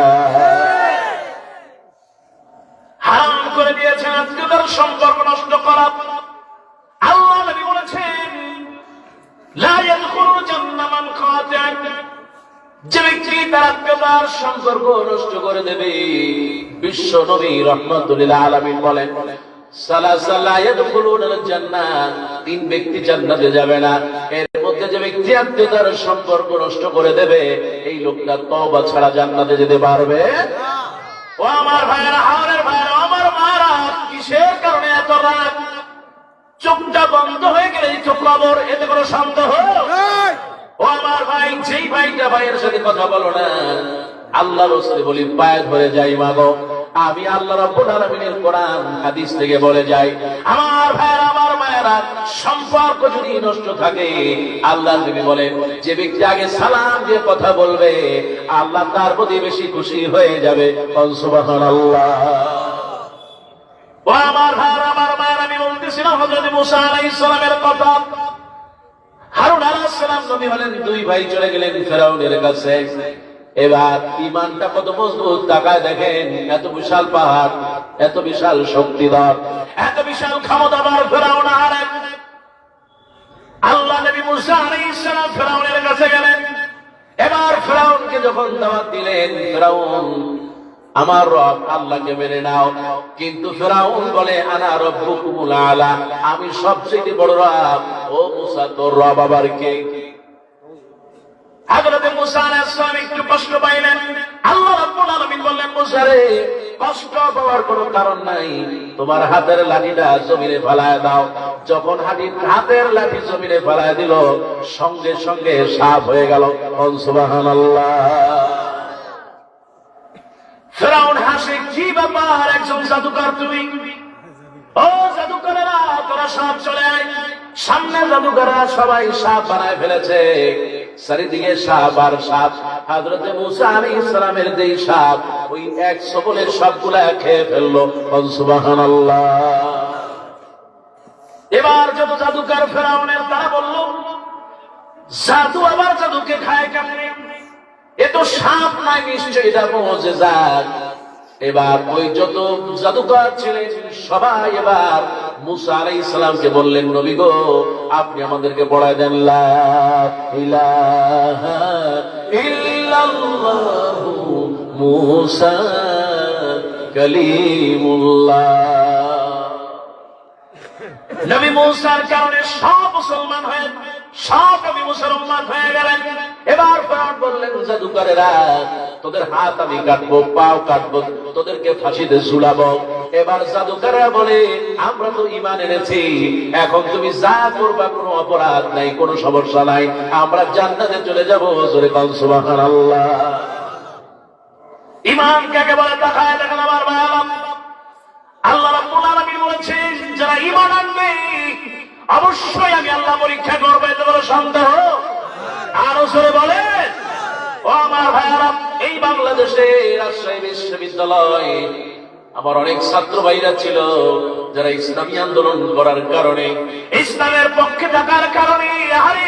হারাম করে দিয়েছেন আত্মীয়তার সম্পর্ক নষ্ট করা। আল্লাহ নবী বলেছেন, লা ইয়াদখুলুল জান্নাহ মান খাতা, যে ব্যক্তি তার আত্মীয়তার সম্পর্ক নষ্ট করে দেবে, বিশ্ব নবী রাহমাতুল লিল আলামিন বলেন, সালাসা লা ইয়াদখুলুনাল জান্নাহ, তিন ব্যক্তি জান্নাতে যাবে না। এর মধ্যে যে ব্যক্তি আত্মীয়তার সম্পর্ক নষ্ট করে দেবে, এই লোকটা তওবা ছাড়া জান্নাতে যেতে পারবে না। ও আমার ভাইরা, হাওরের ভাইরা, আমার মারা, কিসের কারণে এত রাগ? চোখটা বন্ধ হয়ে গেলে চোখ কবর, এতে কোনো সন্দেহ? ও আমার ভাই, যেই ভাইটা ভাইয়ের সাথে কথা বলো না, আল্লাহর রাসূল বলি পায়ে ধরে যাই, মাগো আমি আল্লাহ রাব্বুল আলামিনের কোরআন হাদিস থেকে বলে যাই, আমার ভাইরা, আমার মায়েরা, সম্পর্ক যদি নষ্ট থাকে, আল্লাহ নবী বলেন, যে ব্যক্তি আগে সালাম দিয়ে কথা বলবে, আল্লাহ তার প্রতি বেশি খুশি হয়ে যাবে। সুবহানাল্লাহ। ও আমার ভাইরা, আমার মায়েরা, আমি বলতেছিলাম হযরত মূসা আলাইহিস সালামের কথা। হারুন আলাইহিস সালাম নবী হলেন, দুই ভাই চলে গেলেন ফেরাউনের কাছে। এবার ইমানটা কত মজবুত, তাকায় দেখেন, এত বিশাল পাহাড়, এত বিশাল শক্তিধর, এত বিশাল ক্ষমতাধর ফেরাউন। আর আল্লাহ নবী মূসা আলাইহিস সালাম ফেরাউনের কাছে গেলেন। এবার ফেরাউনকে যখন দাওয়াত দিলেন, ফেরাউন, আমার রব আল্লাহকে মেনে নাও, কিন্তু ফেরাউন বলে, আনা রব্বুকুমুল আলা, আমি সবচেয়ে বড় রব। ও মূসা, তোর রব আবার কে? হযরত মূসা আলাইহিস সালাম একটু কষ্ট পাইলেন। আল্লাহ রাব্বুল আলামিন বললেন, মূসা রে, কষ্ট পাওয়ার কোনো কারণ নাই, তোমার হাতের লাঠিটা জমিনে ফেলায় দাও। যখন হাতের লাঠি জমিনে ফেলায় দিল, সঙ্গে সঙ্গে সাফ হয়ে গেল। সুবহানাল্লাহ। ফেরাউন হাসে, কি ব্যাপার, একজন জাদুকর তুমি? ও জাদুকরেরা, তোরা সব চলে আয়। সামনে জাদুকররা সবাই সাপ বানায় ফেলেছে, চারিদিকে সাপ আর সাপ। হযরত মুসা আলাইহিস সালামের যেই সাপ, ওই এক সবলের সবগুলা খেয়ে ফেললো। সুবহানাল্লাহ। এবার যত জাদুকর ফেরাউনের, তারা বলল জাদু আবার জাদুকে খায় কেমনে? এ তো সাপ নাই, নিশ্চয়ই এটা মুজিজা। এবার ওই যত জাদুকর ছিলেন সবাই এবার মুসা আলাইহিস সালামকে বললেন, নবী গো, আপনি আমাদেরকে পড়ায় দেন লা ইলাহা ইল্লাল্লাহু মুসা কালিমুল্লাহ। নবী মুসার কারণে সব মুসলমান হয়ে, সব নবী মুসলমান হয়ে গেলেন। এবার ফেরাউন বললেন, জাদুকরেরা, তোদের হাত আমি কাটবো, পাও কাটবো, তোদেরকে ফাঁসিতে ঝুলাবো। এবার জাদুকররা বলে, আমরা তো ঈমান এনেছি, এখন তুমি যা করবা কোনো অপরাধ নাই, কোনো সমস্যা নাই, আমরা জান্নাতে চলে যাবো। জোরে কাল সুবহানাল্লাহ। ঈমান কাকে বলে তাকায় দেখেন আমার ভাই। আল্লাহ রাব্বুল আলামিন বলেছেন, যারা ঈমান আনবে অবশ্যই আমি আল্লাহ পরীক্ষা করবো, এতে কোনো সন্দেহ। আরো জোরে বলে, ও আমার ভাইয়ারা, এই বাংলাদেশে রাজশাহী বিশ্ববিদ্যালয় আমার অনেক ছাত্র ভাইরা ছিল যারা ইসলামী আন্দোলন করার কারণে, ইসলামের পক্ষে থাকার কারণে আরে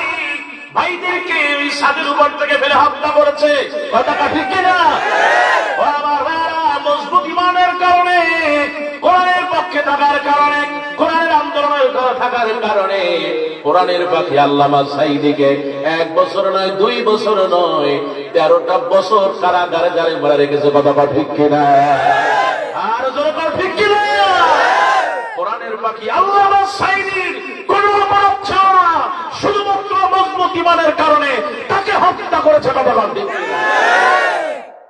ভাইদেরকে ওই ছাদের উপর থেকে ফেলে হত্যা করেছে। কথাটা ঠিক কিনা? ও আমার ভাইয়ারা, মজবুত ঈমানের কারণে, কোরআনের পক্ষে থাকার কারণে, কোরআনের আন্দোলনের থাকার কারণে কোরআনের পাখি আল্লামা সাঈদীকে 1 বছর নয়, 2 বছর নয়, 13টা বছর কারাগারে জারে মারা রেখেছে। কথাটা ঠিক কিনা? আর জোরে বল, ঠিক কিনা? কোরআনের পাখি আল্লামা সাঈদীর কোন অপরাধ ছিল না, শুধুমাত্র মজবুত ঈমানের কারণে তাকে হত্যা করেছে। কথা বল, ঠিক কিনা?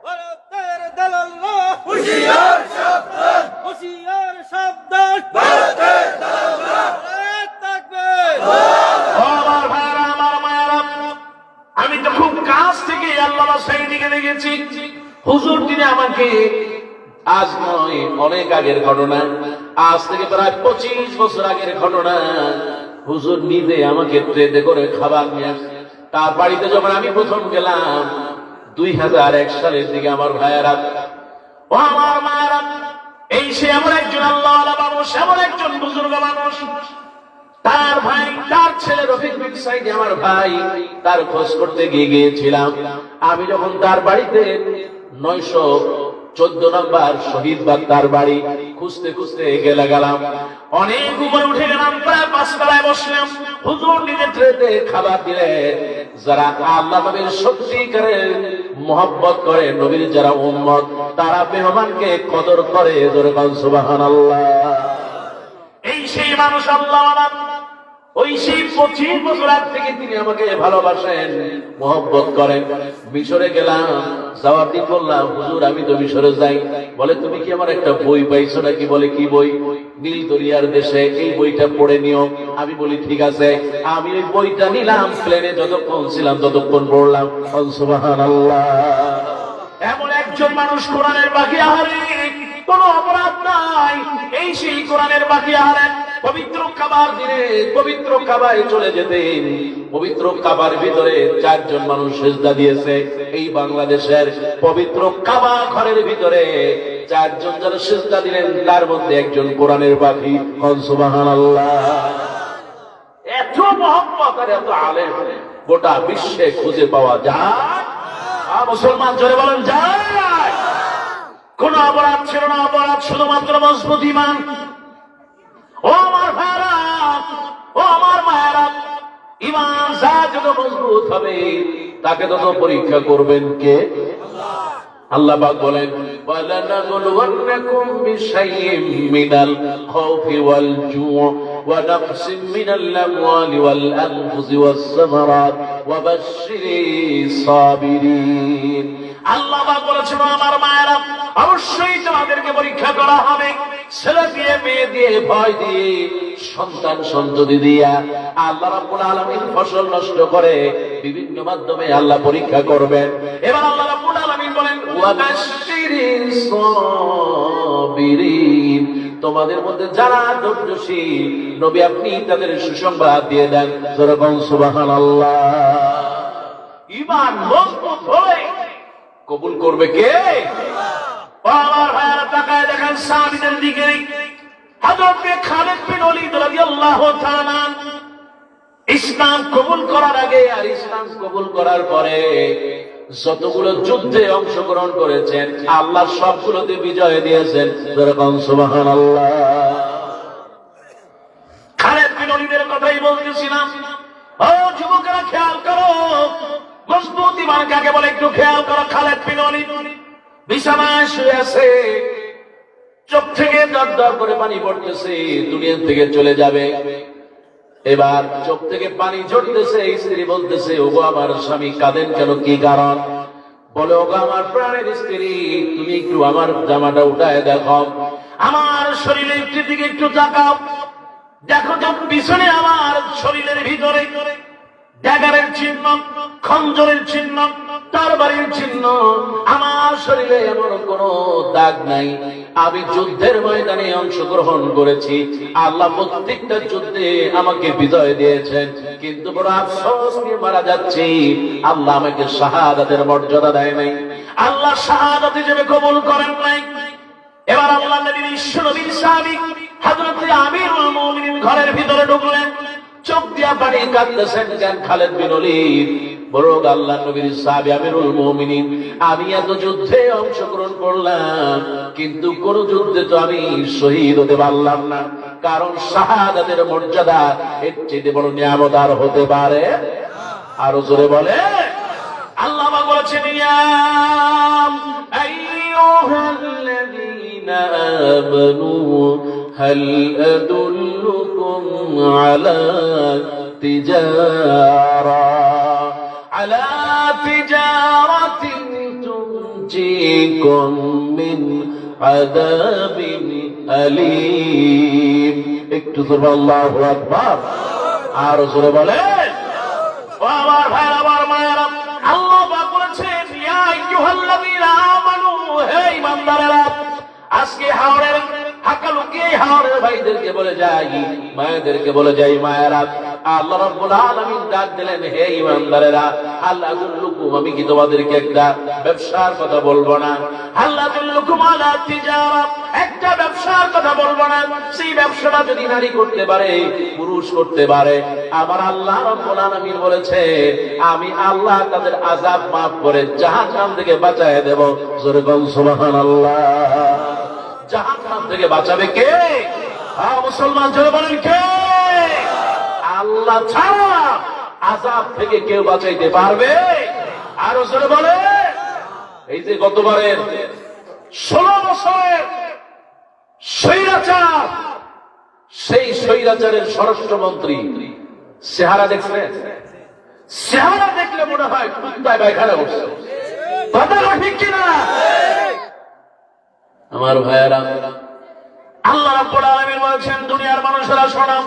ভারতের দালালরা হুঁশিয়ার সাবধান, হুঁশিয়ার সাবধান, ভারতের দালালরা থাকবে। আমার ভাইরা, আমার মায়েরা, আমি তো খুব কাছ থেকে আল্লামা সাঈদীকে দেখেছি। হুজুর তিনি আমাকে, আজ নয় অনেক আগের ঘটনা, আজ থেকে প্রায় 25 বছর আগের ঘটনা, হুজুর নিজে আমাকে ট্রেতে করে খাবার নিয়ে আসে। তার বাড়িতে যখন আমি প্রথম গেলাম 2001 সালের দিকে, আমার ভাইয়েরা ও আমার মায়েরা, এই সে এমন একজন আল্লাহওয়ালা মানুষ, এমন একজন বুজুর্গ মানুষ। তার ভাই, তার ছেলে রফিক বিন সাঈদী আমার ভাই, তার খোঁজ করতে গিয়েছিলাম। আমি যখন তার বাড়িতে 914 নম্বর শহীদ বাগ তার বাড়ি খুঁজতে খুঁজতে গেলাম, অনেক উপরে উঠে গেলাম, প্রায় 5 তলায় বসলাম। হুজুর নিজে ট্রেতে খাবার দিলেন। যারা আল্লাহ নবীর সত্যিকারের মহব্বত করে, নবীর যারা উম্মত, তারা মেহমানকে কদর করে। জোরে বল সুবহানাল্লাহ। এই সেই মানুষ আল্লাহওয়ালা, ওই সেই 25 বছর আগ থেকে তিনি আমাকে ভালোবাসেন, মহব্বত করেন। মিশরে গেলাম, যাওয়ার দিন বললাম, হুজুর আমি তো মিশরে যাই। বলে, তুমি কি আমার একটা বই পাইছো নাকি? বলে, কি বই? নীল দরিয়ার দেশে, এই বইটা পড়ে নিও। আমি বলি, ঠিক আছে। আমি ওই বইটা নিলাম, প্লেনে যতক্ষণ ছিলাম ততক্ষণ পড়লাম। সুবহানাল্লাহ। এমন একজন মানুষ, কোরআনের বাকি আহারে, কোন অপরাধ নাই, এই সেই কোরআনের বাকি আহারে পবিত্র কাবার দিনে পবিত্র কাবায় চলে যেতেন। পবিত্র কাবার ভিতরে 4 জন মানুষ সেজদা দিয়েছে। এই বাংলাদেশের পবিত্র কাবা ঘরের ভিতরে 4 জন যারা সেজদা দিলেন, তার মধ্যে একজন কোরআনের পাখি। সুবহানাল্লাহ। এত মহব্বত আর এত আলেম গোটা বিশ্বে খুঁজে পাওয়া যায়? মুসলমান জোরে বলেন, যায়। কোন অপরাধ ছিল না, অপরাধ শুধুমাত্র মজবুত ঈমান। ও আমার ভাইরা, ও আমার মায়েরা, ঈমান যত মজবুত হবে তাকে তত পরীক্ষা করবেন কে? আল্লাহ পাক বলেন, ওয়ালানাবলুওয়ান্নাকুম বিশাইইম মিনাল খাউফি ওয়াল জুউ ওয়া নাকসিম মিনাল আমওয়ালি ওয়াল আনফুসি ওয়াস সামারাত ওয়া বাশশিরিস সাবিরিন। আল্লাহ পাক বলেছেন, আমার মায়েরা, অবশ্যই তোমাদেরকে পরীক্ষা করা হবে। ছেলে দিয়ে, মেয়ে দিয়ে, ভয় দিয়ে, সন্তান সন্ততি দিয়া। আল্লাহ রাব্বুল আলামিন ফসল নষ্ট করে বিভিন্ন মাধ্যমে আল্লাহ পরীক্ষা করবেন। এবার আল্লাহ রাব্বুল আলামিন বলেন, ওয়া বাশশিরিস সাবিরিন, তোমাদের মধ্যে যারা ধৈর্যশীল, নবী আপনি তাদের সুসংবাদ দিয়ে দেন। যেরকম সুবহানাল্লাহ। ঈমান মজবুত হলে কবুল করবে কে? আমার ভাইয়েরা তাকায় দেখেন সাহাবীদের দিকে। হযরত খালিদ বিন ওলীদ রাদিয়াল্লাহু তাআলা ইসলাম কবুল করার আগে আর ইসলাম কবুল করার পরে যতগুলো যুদ্ধে অংশগ্রহণ করেছেন আল্লাহ সবগুলোতে বিজয় দিয়েছেন। যেরকম সুবহানাল্লাহ। খালিদ বিন ওলীদের কথাই বলতেছিলাম। ও যুবকেরা খেয়াল করো, মজবুত ঈমান কাকে বলে একটু খেয়াল করো। খালিদ বিন ওলীদ বিছানায় শুয়ে আছে, চোখ থেকে দর দর করে পানি পড়তেছে, দুনিয়া থেকে চলে যাবে। এবার চোখ থেকে পানি ঝরতেছে। স্ত্রী বলতেছে, ওগো আমার স্বামী কাঁদেন কেন, কি কারণ? বলে, ওগো আমার প্রাণের স্ত্রী, তুমি একটু আমার জামাটা উঠায় দেখো, আমার শরীরের দিকে একটু তাকাও, দেখো তো পিছনে আমার শরীরের ভিতরে ড্যাগারের চিহ্ন, খঞ্জরের চিহ্ন, তরবারির চিহ্ন, আমার শরীরে এমন কোন দাগ নাই। আমি যুদ্ধের ময়দানে অংশগ্রহণ করেছি, আল্লাহ প্রত্যেকটা যুদ্ধে আমাকে বিজয় দিয়েছেন, কিন্তু বড় আফসোস নিয়ে মারা যাচ্ছি, আল্লাহ আমাকে শাহাদাতের মর্যাদা দেয় নাই, আল্লাহ শাহাদাত হিসেবে কবুল করেন নাই। এবার আল্লাহ নবীর বিশ্ব নবীর সাহাবী হযরত আমিরুল মুমিনিন ঘরের ভিতরে ঢুকলেন, চোখ দিয়া পানি কাঁদতেছেন। কেন? খালিদ বিন ওলীদ বড় আল্লাহ নবীর সাহাবী আমিরুল মুমিনিন, আমি এত যুদ্ধে অংশগ্রহণ করলাম কিন্তু কোন যুদ্ধে তো আমি শহীদ হতে পারলাম না, কারণ শাহাদাতের মর্যাদা এর চেয়ে বড় নিয়ামত আর হতে পারে? আরো জোরে বলে। আল্লাহ বলেছেন, ইয়া আইয়ুহাল্লাযীনা আমানু হাল আদুল্লুকুম আলা তিজারাতিন তুনজিকুম মিন আযাবিন আলীম। একটু জোরে আল্লাহু আকবার। আর জোরে বলেন। ও আমার ভাই, আমার মায়েরা, আল্লাহ পাক বলেছেন, ইয়া আইয়ুহাল্লাযীনা আমানু, হে ঈমানদারেরা। আজকে হাওরের হাকালুকে হাওরের ভাইদেরকে বলে যাই, মায়েদেরকে বলে যাই, মায়েরা, আল্লাহ রাব্বুল আলামিন ডাক দিলেন, হে ঈমানদারেরা, আল্লাহ আদুল্লুকুম, আমি কি তোমাদেরকে একটা ব্যবসার কথা বলবো না? আল্লাহ আদুল্লুকুম আলা তিজারা, একটা ব্যবসার কথা বলবো না? সেই ব্যবসাটা যদি নারী করতে পারে, পুরুষ করতে পারে, আমার আল্লাহ রাব্বুল আলামিন বলেছে, আমি আল্লাহ তাদের আযাব মাফ করে জাহান্নাম থেকে বাঁচায় দেব। জোরে বল সুবহানাল্লাহ। জাহান্নাম থেকে বাঁচাবে কে? মুসলমান জোরে বলেন, কে? আল্লাহ ছাড়া আযাব থেকে কেউ বাঁচাইতে পারবে? আরো জোরে বলে। এই যে গতবারের 16 বছরের স্বৈরাচার, সেই স্বৈরাচারের স্বরাষ্ট্রমন্ত্রী চেহারা দেখছেন? চেহারা দেখলে মনে হয় কুত্তায় পায়খানা করছে। কথা ঠিক কিনা? আমার ভাইয়েরা, আল্লাহ রাব্বুল আলামিন বলেছেন, দুনিয়ার মানুষেরা শোনো,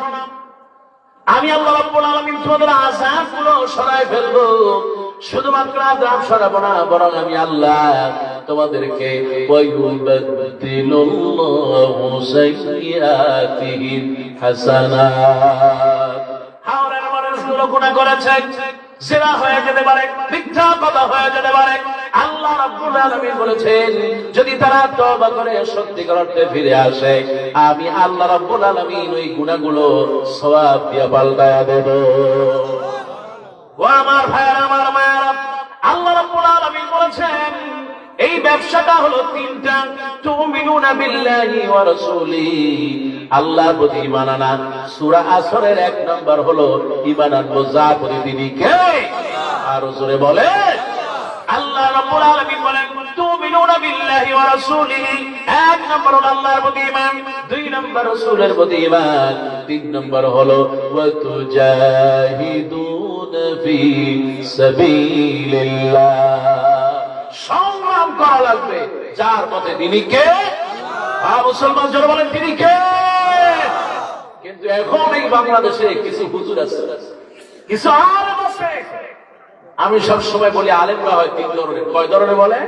আমি আল্লাহ রাব্বুল আলামিন তোমাদের আযাবগুলো সরায় ফেলবো। শুধুমাত্র আযাব সরাবো না, বরং আমি আল্লাহ তোমাদেরকে ওয়ায়ুবাদদিলুল্লাহু সাইয়্যাতিহিম হাসানাত। হাওরের মানুষগুলো গুনাহ করেছে, জিনা হয়ে যেতে পারে, মিথ্যা কথা হয়ে যেতে পারে। আল্লাহ রাব্বুল আলামিন বলেছেন, যদি তারা তওবা করে সত্যিকার অর্থে ফিরে আসে, আমি আল্লাহ রাব্বুল আলামিন ওই গুনাহগুলো সওয়াব দিয়ে পাল্টায়া দেব। ও আমার ভাইয়েরা, আমার মায়েরা, আল্লাহ রাব্বুল আলামিন বলেছেন, এই ব্যবসাটা হলো তিনটা। তুমিনুনা বিল্লাহি ওয়া রাসূলিহি, আল্লাহর প্রতি ঈমান আনা। সূরা আসরের 1 নাম্বার হলো ঈমান আনবো যার প্রতি তিনি কে? আর জোরে বলে। আল্লাহ রাব্বুল আলামিন বলেন, তুমিনুনা বিল্লাহি ওয়া রাসূলিহি, 1 নাম্বার হলো আল্লাহর প্রতি ঈমান, 2 নাম্বার রাসূলের প্রতি ঈমান, 3 নাম্বার হলো ওয়া তুজাহিদুনা ফি সাবিলিল্লাহ। সংগ্রাম করা লাগবে যার পথে তিনি কে? মুসলমান জোরে বলেন, তিনি কে? কিন্তু এখন এই বাংলাদেশে কিছু হুজুর আছে, কিছু আলেম আছে। আমি সব সময় বলি, আলেমরা হয় 3 ধরনের। কয় ধরনের বলে?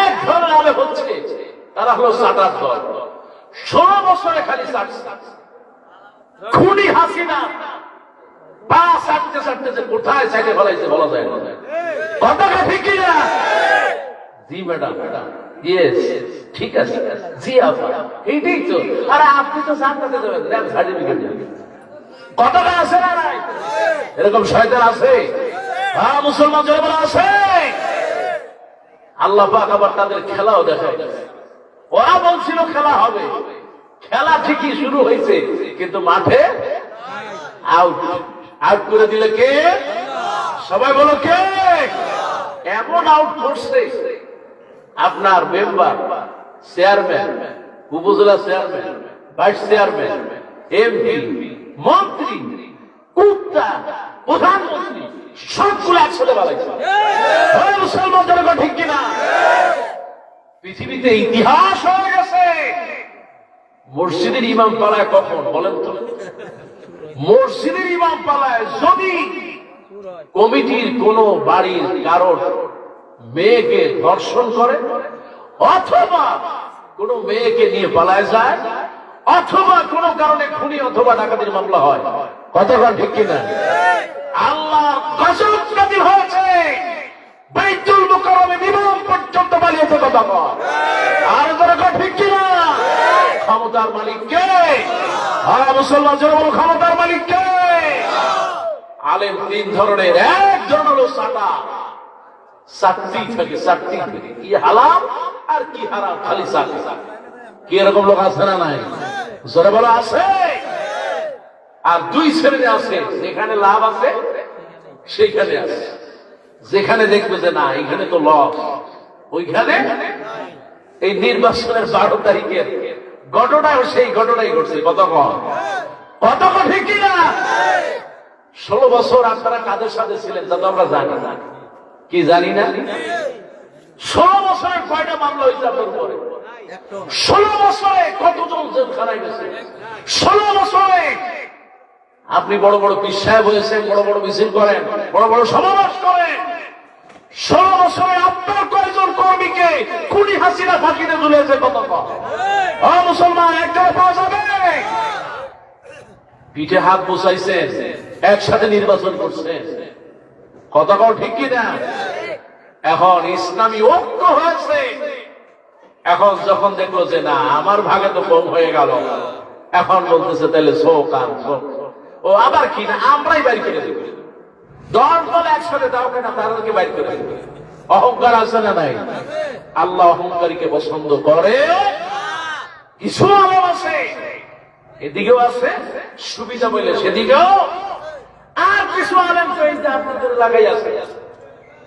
এক ধরনের আলেম হচ্ছে, তারা হলো চাটার দল। 16 বছরে খালি চাটছে। খুনি হাসিনা পা ছাড়তে ছাড়তে যে কোথায় সাইডে ফলাইছে বলা যায় না। কথাটা ঠিক কি না? জি ম্যাডাম, ইয়েস, ঠিক আছে, জি আপা, এইটাই তো। আরে আপনি তো জানতে যাবেন, দেন সার্টিফিকেট। কথাটা আছে না নাই? এরকম শয়তান আছে? হ্যাঁ, মুসলমান জনগণ আছে। আল্লাহ পাক আবার তাদের খেলাও দেখায়। ওরা বলছিল খেলা হবে, খেলা ঠিকই শুরু হয়েছে, কিন্তু মাঠে আউট। আউট করে দিলে কে? সবাই বলো কে? এমন আউট করছে, আপনার মেম্বার, চেয়ারম্যান, উপজেলা চেয়ারম্যান, ভাইস চেয়ারম্যান, এমপি, মন্ত্রী, কুত্তা, প্রধানমন্ত্রী সবগুলো একসাথে বানাইছে। মুসলমান জনগণ ঠিক কিনা? পৃথিবীতে ইতিহাস হয়ে গেছে। মসজিদের ইমাম পালায় কখন বলেন তো? মসজিদের ইমাম পালায় যদি কমিটির কোন বাড়ির কারোর মেয়েকে ধর্ষণ করে, অথবা কোন মেয়েকে নিয়ে পালায় যায়, অথবা কোন কারণে খুনি অথবা ডাকাতির মামলা হয়। কতক্ষণ ঠিক কিনা? আল্লাহ গজব নাযিল হয়েছে, বাইতুল মুকাররমে বিমান পর্যন্ত পালিয়েছে। কথা বল, আর যারা ঠিক কিনা? ক্ষমতার মালিক কে? আর মুসলমান যারা বল ক্ষমতার মালিক কে? আলেম তিন ধরনের। এক ধরনের হলো সাটা, সাট্টি থাকে, সাট্টি থাকে, কি হালাল আর কি হারাম খালি সাটে। কি এরকম লোক আছে না নাই? জোরে বলো আছে। আর দুই শ্রেণী আছে, যেখানে লাভ আছে সেইখানে আছে, যেখানে দেখবে যে না এখানে তো লস, ওইখানে। এই নির্বাচনের 12 তারিখের ঘটনাও সেই ঘটনাই ঘটছে। কতক্ষণ ঠিক কিনা? 16 বছর আপনারা কাদের সাথে ছিলেন তা তো আমরা জানি না। কি জানি না? 16 বছরে কয়টা মামলা হয়েছে আপনার উপরে? 16 বছরে কতজন জেলখানায় গেছে? 16 বছরে আপনি বড় বড় পীর সাহেব হয়েছেন, বড় বড় মিছিল করেন, বড় বড় সমাবেশ করেন। 16 বছরে আপনার কয়জন কর্মীকে খুনি হাসিনা ফাঁকিতে ঝুলিয়েছে? কতক্ষণ? মুসলমান একজনে পাওয়া যাবে? পিঠে হাত বসাইছেন, একসাথে নির্বাচন করছেন। কতক্ষণ ঠিক কিনা? এখন ইসলামী ঐক্য হয়েছে। এখন যখন দেখলো যে না আমার ভাগে তো কম হয়ে গেল, এখন বলতেছে তাহলে শোকান শোক। ও আবার কি না, আমরাই বাইর করে দেব। 10 দল একসাথে দাও কেনা, তাদেরকে বাইর করে দেব। অহংকার আছে না নাই? আল্লাহ অহংকারীকে পছন্দ করে। কিছু আলেম আছে, এদিকেও আছে, সুবিধা বলে সেদিকেও। আর কিছু আলেম তো এই যে আপনাদের লাগাই আছে।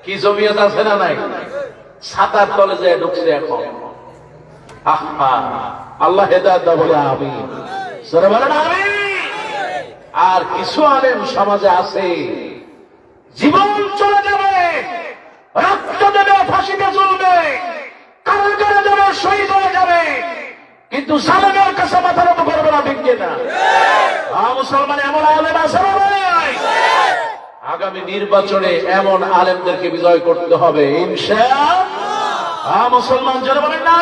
কি জমিয়ত আছে না নাই? ছাতার তলে যায় ঢুকছে এখন। আহা, আল্লাহ হেদায়েত দাও বলে আমিন। সরে বলেন আমিন। আর কিছু আলেম সমাজে আছে, জীবন চলে যাবে, রক্ত দেবে, ফাঁসিতে ঝুলবে, কারাগারে যাবে, শহীদ হয়ে যাবে, কিন্তু জালেমের কাছে মাথা নত করবে না। ঠিক কিনা? মুসলমান এমন আলেম আছে না ভাই? আগামী নির্বাচনে এমন আলেমদেরকে বিজয় করতে হবে ইনশাআল্লাহ। মুসলমান যারা বলেন না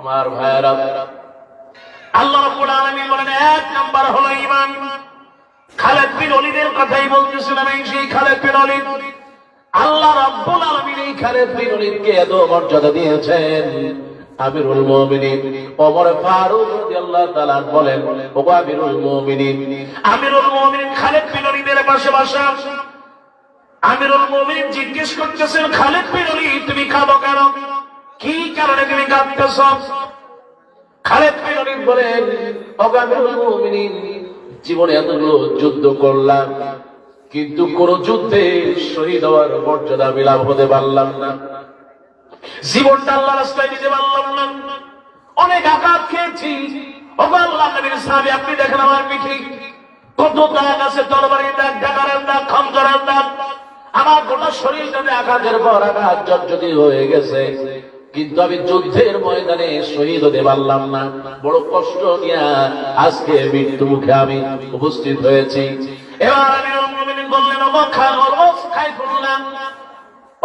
আমার ভাইয়েরা, আল্লাহ রাব্বুল আলামিন বলেন 1 নাম্বার হলো ঈমান। খালিদ বিন ওলীদের কথাই বলতেছিলাম। এই সেই খালিদ বিন ওলীদ, আল্লাহ রাব্বুল আলামিন এই খালিদ বিন ওলীদকে এত মর্যাদা দিয়েছেন। আমিরুল মুমিনিন ওমর ফারুক রাদিয়াল্লাহু তাআলা বলেন, ওগো আমিরুল মুমিনিন, আমিরুল মুমিনিন খালিদ বিন ওলীদের পাশে বসা। আমিরুল মুমিনিন জিজ্ঞেস করতেছেন, খালিদ বিন ওলীদ তুমি কাঁদো কেন? কি কারণে তুমি কাঁদতেছ? খালিদ বিন ওলীদ বলেন, ওগো আমিরুল মুমিনিন, জীবনে এতগুলো যুদ্ধ করলাম, কিন্তু কোন যুদ্ধে শহীদ হওয়ার মর্যাদা আমি লাভ হতে পারলাম না। জীবনটা আল্লাহর রাস্তায় দিতে পারলাম না। অনেক আঘাত খেয়েছি। ওগো আল্লাহর নবীর সাহাবী, আপনি দেখেন আমার পিঠে কত দাগ আছে, তরবারির দাগ, ঢাকারের দাগ, খঞ্জরের দাগ। আমার গোটা শরীরটাতে আঘাতের পর আঘাত জর্জরিত হয়ে গেছে, কিন্তু আমি যুদ্ধের ময়দানে শহীদ হতে পারলাম না। বড় কষ্ট নিয়ে আজকে মৃত্যু মুখে আমি উপস্থিত হয়েছি। এবার আমিরুল মুমিনিন বললেন,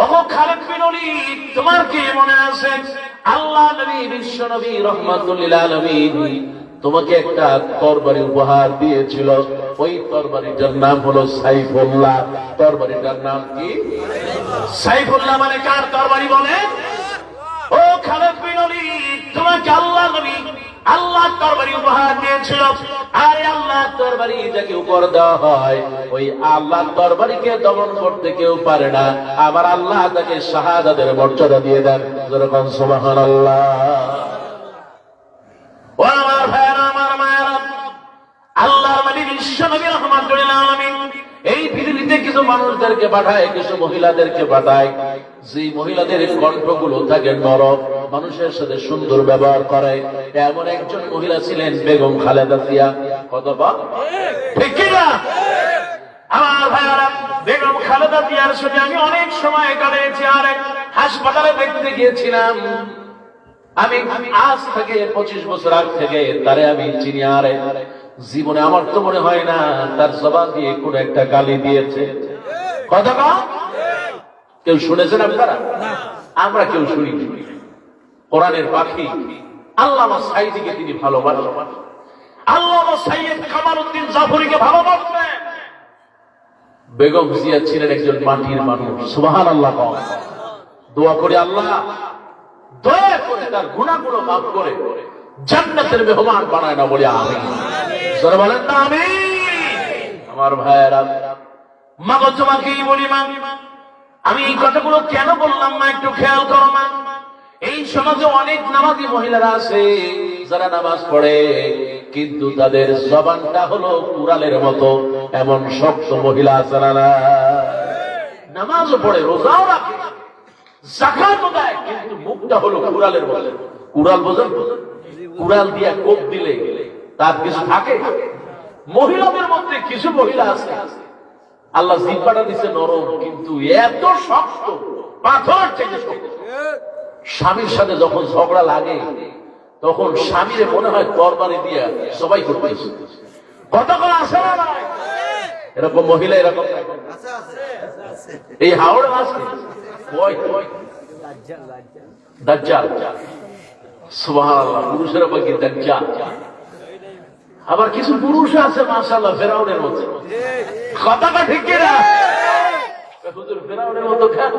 ওগো খালিদ বিন ওলীদ, তোমার কি মনে আছে আল্লাহ নবী বিশ্ব নবী রাহমাতুল লিল আলামিন তোমাকে একটা তরবারি উপহার দিয়েছিল, ওই তরবারিটার নাম হলো সাইফুল্লাহ। তরবারিটার নাম কি? সাইফুল্লাহ মানে কার তরবারি বলে? ও খালেদ বিন ওলীদ, তোমাকে আল্লাহ নবী আল্লাহ তরবারি উপহার দিয়েছিল। আর আল্লাহ তরবারি যাকে উপহার দেওয়া হয়, ওই আল্লাহ তরবারিকে দমন করতে কেউ পারে না। আবার আল্লাহ তাকে শাহাদাতের মর্যাদা দিয়ে দেন। যেরকম সুবহানাল্লাহ। ও আমার ভাইয়েরা, আমার মায়েরা, আল্লাহর নবী বিশ্ব নবী রাহমাতুল লিল আলামিন এই পৃথিবীতে কিছু মানুষদেরকে পাঠায়, কিছু মহিলাদেরকে পাঠায়, যে মহিলাদের কণ্ঠগুলো থাকে নরম, মানুষের সাথে সুন্দর ব্যবহার করে। এমন একজন মহিলা ছিলেন বেগম খালেদা জিয়া। কতবার ঠিক কিনা? আমার ভাইয়ারা, বেগম খালেদা জিয়ার সাথে আমি অনেক সময় কাটিয়েছি। আর হাসপাতালে দেখতে গিয়েছিলাম। আমি আজ থেকে 25 বছর আগ থেকে তারে আমি চিনি। আর জীবনে আমার তো মনে হয় না তার জবান দিয়ে কোন একটা গালি দিয়েছে। কথা কেউ শুনেছেন আপনারা? আমরা কেউ শুনিনি। কোরআনের পাখি আল্লামা সাঈদীকে তিনি ভালোবাসেন। আল্লামা সাইয়্যিদ কামালউদ্দিন জাফরীকে ভালোবাসেন। বেগম জিয়া ছিলেন একজন মাটির মানুষ। সুবহানাল্লাহ। দোয়া করি আল্লাহ দয়া করে তার গুনাহগুলো মাফ করে জান্নাতের মেহমান বানায় না, বলি আমিন। জোরে বলেন না আমিন। আমার ভাইয়েরা, মা গো তোমাকেই বলি মা, আমি এই কথাগুলো কেন বললাম মা একটু খেয়াল করো মা। এই সমাজে অনেক নামাজি মহিলারা আছে যারা নামাজ পড়ে, কিন্তু তাদের জবানটা হলো কুড়ালের মতো। এমন শক্ত মহিলা আছে না? নামাজও পড়ে, রোজাও রাখে, যাকাতও দেয়, কিন্তু মুখটা হলো কুড়ালের মতো। কুড়াল বোঝেন? কুড়াল দিয়া কোপ দিলে তার কিছু থাকে? মহিলাদের মধ্যে কিছু মহিলা আছে আল্লাহ জিহ্বাটা দিছে নরম, কিন্তু এত শক্ত, পাথরের থেকে শক্ত। স্বামীর সাথে যখন ঝগড়া লাগে তখন স্বামীরে মনে হয় তরবারি দিয়া সবাই করতেছে। কতক্ষণ আসে না ভাই? এরকম মহিলা এরকম এই হাওড়া আছে। দাজ্জাল, সুবহানাল্লাহ। পুরুষের পাখি দাজ্জাল। আবার কিছু পুরুষ আছে মাশাআল্লাহ ফেরাউনের মতো। কথাটা ঠিক কিনা? হুজুর ফেরাউনের মতো কেন?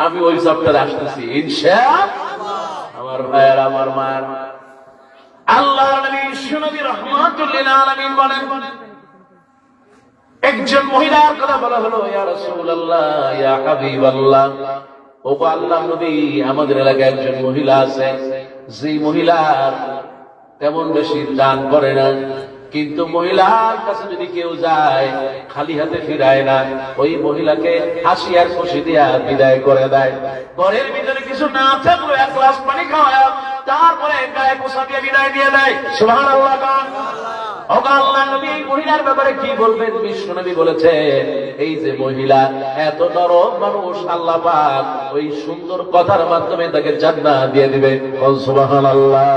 আমি ওই চ্যাপ্টারে আসতেছি ইনশাআল্লাহ। আমার ভাইয়ের, আমার মায়ের, আল্লাহর নবী বিশ্বনবী রাহমাতুল লিল আলামিন বলেন, একজন মহিলার কথা বলা হলো, ইয়া রাসূলুল্লাহ, ইয়া হাবিবাল্লাহ, ও আল্লাহর নবী, আমাদের এলাকায় একজন মহিলা আছে, যে মহিলার তেমন বেশি দান করে না, কিন্তু মহিলার কাছে যদি কেউ যায় খালি হাতে ফিরায় না। ওই মহিলাকে হাসি আর খুশি দিয়া বিদায় করে দেয়। ঘরের ভিতরে কিছু না থাকলেও এক গ্লাস পানি খাওয়ায়, তারপরে গায়ে পোষা দিয়ে বিদায় দিয়ে দেয়। সুবহানাল্লাহ। আল্লাহ নবী এই মহিলার ব্যাপারে কি বলবেন? বিশ্বনবী বলেছেন, এই যে মহিলা এত নরম মানুষ, আল্লাহ পাক ওই সুন্দর কথার মাধ্যমে তাকে জান্নাত দিয়ে দিবে। সুবহানাল্লাহ।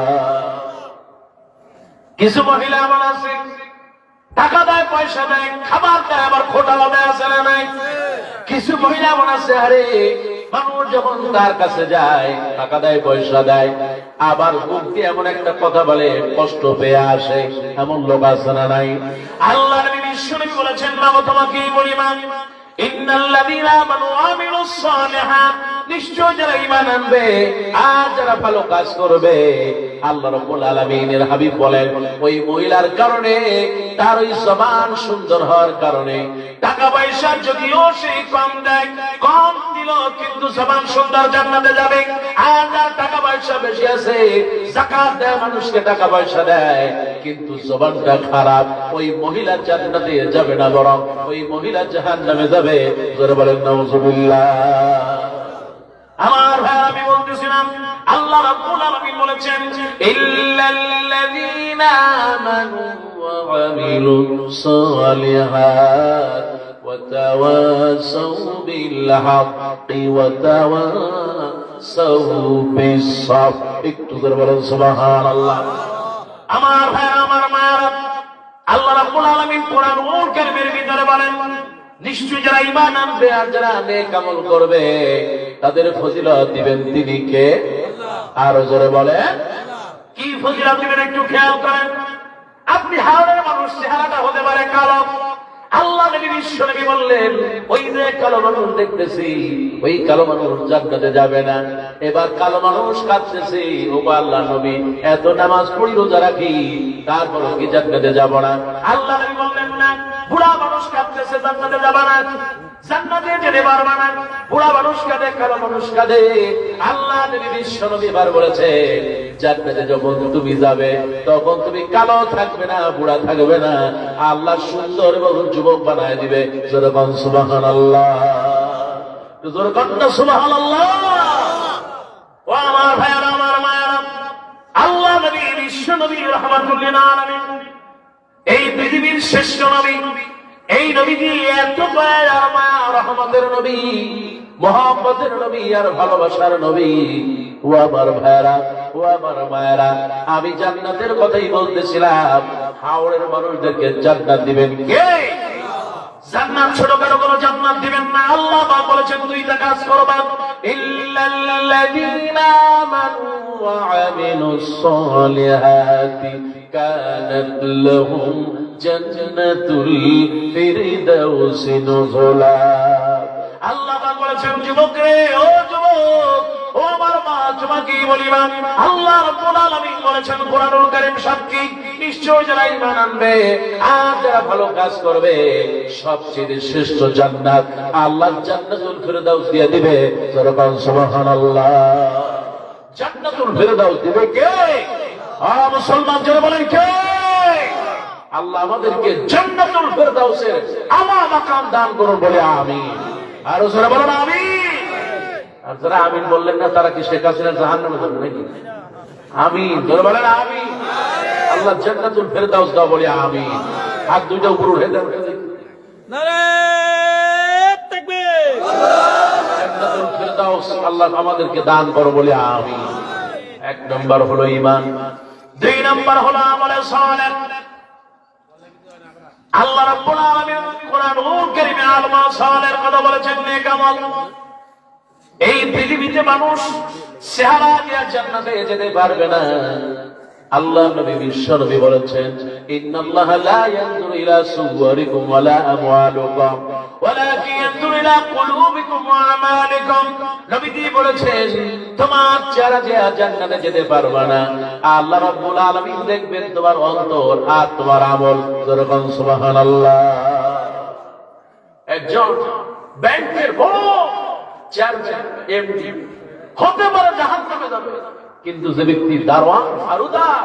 কিছু মহিলা এমন আছে, টাকা দেয়, পয়সা দেয়, খাবার দেয়, আবার খোটাও দেয়, আছে না নাই? কিছু মহিলা এমন আছে, আরে মানুষ যখন তার কাছে যায় টাকা দেয়, পয়সা দেয়, আবার মুখ দিয়ে এমন একটা কথা বলে কষ্ট পেয়ে আসে। এমন লোক আছে না নাই? আল্লাহ নবী বিশ্বনবী বলেছেন, মা তোমাকেই বলি মা, ইন্নাল্লাযীনা আমানু ওয়া আমিলুস সালিহাত, নিশ্চয় যারা ঈমান আনবে আর যারা ভালো কাজ করবে, আল্লাহ রাব্বুল আলামিনের হাবিব বলেন, ওই মহিলার কারণে, তার ওই জবান সুন্দর হওয়ার কারণে, টাকা পয়সা যদিও সে কম দেয়, কম দিল, কিন্তু জবান সুন্দর, জান্নাতে যাবে। আর যার টাকা পয়সা বেশি আছে, যাকাত দেয়, মানুষকে টাকা পয়সা দেয়, কিন্তু জবানটা খারাপ, ওই মহিলা জান্নাতে যাবে না, বরং ওই মহিলা জাহান্নামে যাবে। জোরে বলেন নাউজুবিল্লাহ। আমার ভাই, আমি বলতেছিলাম আল্লাহ রাব্বুল আলামিন বলেছেন, ইল্লাল্লাযীনা আমানু ওয়া আমিলুস সালিহাত ওয়া তাওয়াসাউ বিল হাক্কি ওয়া তাওয়াসাউ বিস সাবর। একটু করে বলেন সুবহানাল্লাহ। আমার ভাই, আমার মায়েরা, আল্লাহ রাব্বুল আলামিন কোরআনুল কারীমের ভিতরে বলেন, নিশ্চয় যারা ঈমান আনবে আর যারা নেক আমল করবে তাদের ফজিলত দিবেন তিনি কে? আরো জোরে বলেন। কি ফজিলত দিবেন একটু খেয়াল করেন। আপনি হাওড়ের মানুষ, চেহারাটা হতে পারে কালো। আল্লাহ নবী বিশ্ব নবী বললেন, ওই যে কালো মানুষ দেখতেছি, ওই কালো মানুষ জান্নাতে যাবে না। এবার কালো মানুষ কাঁদতেছে, ও আল্লাহ নবী, এত নামাজ পড়ি রোজা রাখি, তারপর কি জান্নাতে যাব না? আল্লাহ নবী বললেন, না, বুড়া মানুষ কাঁদতেছে, জান্নাতে যাবে না, জান্নাতে যেতে পারবে না। বুড়া মানুষ কাঁদে, কালো মানুষ কাঁদে। আল্লাহ নবী বিশ্ব নবী বার বলেছে, জান্নাতে যখন তুমি যাবে তখন তুমি কালো থাকবে না, বুড়া থাকবে না, আল্লাহ সুন্দর এবং যুবক বানায় দিবে। যেরকম সুবহানাল্লাহ, যেরকম সুবহানাল্লাহ। ও আমার ভাইয়েরা, আমার মায়েরা, আল্লাহ নবী বিশ্ব নবী রাহমাতুল লিল আলামিন, এই পৃথিবীর শ্রেষ্ঠ নবী, এই নবীজি এত দয়ার আর মায়া রহমতের নবী, মুহাব্বতের নবী আর ভালোবাসার নবী। ও আমার ভাইয়েরা, ও আমার মায়েরা, আমি জান্নাতের কথাই বলতেছিলাম। হাওড়ের মানুষদেরকে জান্নাত দিবেন কে? জান্নাত ছোটখাটো কোনো জান্নাত দিবেন না। আল্লাহ পাক বলেছেন, দুইটা কাজ করবা, ইল্লাল্লাযীনা আমানু ওয়া আমিলুস সালিহাতি কানাত লাহুম জান্নাতুল ফিরদাউসি নুজুলা। আল্লাহ পাক বলেছেন, যুবক রে, ও যুবক, ও আমার মা, তোমাকে বলিবা, আল্লাহ রাব্বুল আলামিন বলেছেন কোরআনুল কারীম সাক্ষী, নিশ্চয় যারা ঈমান আনবে আর যারা ভালো কাজ করবে, সবচেয়ে শ্রেষ্ঠ জান্নাত আল্লাহ জান্নাতুল ফিরদাউস দিয়ে দিবে। যেরকম সুবহানাল্লাহ, জান্নাতুল ফিরদাউস দিবে কে? মুসলমান যারা বলেন কে? আল্লাহ আমাদেরকে জান্নাতুল ফিরদাউসের আলা মাকাম দান করুন, বলে আমিন। আর যারা বলেন আমিন। আর যারা আমিন বললেন না, তারা কি শেখ হাসিনা জাহান্নামে যাবে নাকি? আমিন, যারা বলেন আমিন। আল্লাহ জান্নাতুল ফিরদাউস দাও, বলে আমিন। হাত দুইটা উপর উঠে দেন। নারে তাকবীর। জান্নাতুল ফিরদাউস আল্লাহ আমাদেরকে দান করো, বলে আমিন। এক নম্বর হলো ঈমান, দুই নম্বর হলো আমলে সালেহ। আল্লাহ রাব্বুল আলামিন কোরআনুল কারীমে আমল সালেহের কথা বলেছেন, নেক আমল। এই পৃথিবীতে মানুষ চেহারা দিয়ে জান্নাতে যেতে পারবে না। আল্লাহ নবী বিশ্ব নবী বলেছেন, ইন্নাল্লাহা লা ইয়ানজুরু ইলা সুওয়ারিকুম ওয়ালা আমওয়ালিকুম ওয়ালাকিন ইয়ানজুরু ইলা কুলুবিকুম ওয়া আমালিকুম। নবীজি বলেছেন, তোমার চেহারা দিয়ে জান্নাতে যেতে পারবে না, আল্লাহ রাব্বুল আলামিন দেখবেন তোমার অন্তর আর তোমার আমল। যেরকম সুবহানাল্লাহ। একজন ব্যাংকের বড় চেয়ারম্যান, এমডি হতে পারে জাহান্নামে যাবে, কিন্তু যে ব্যক্তি দারোয়ান ফারুদার,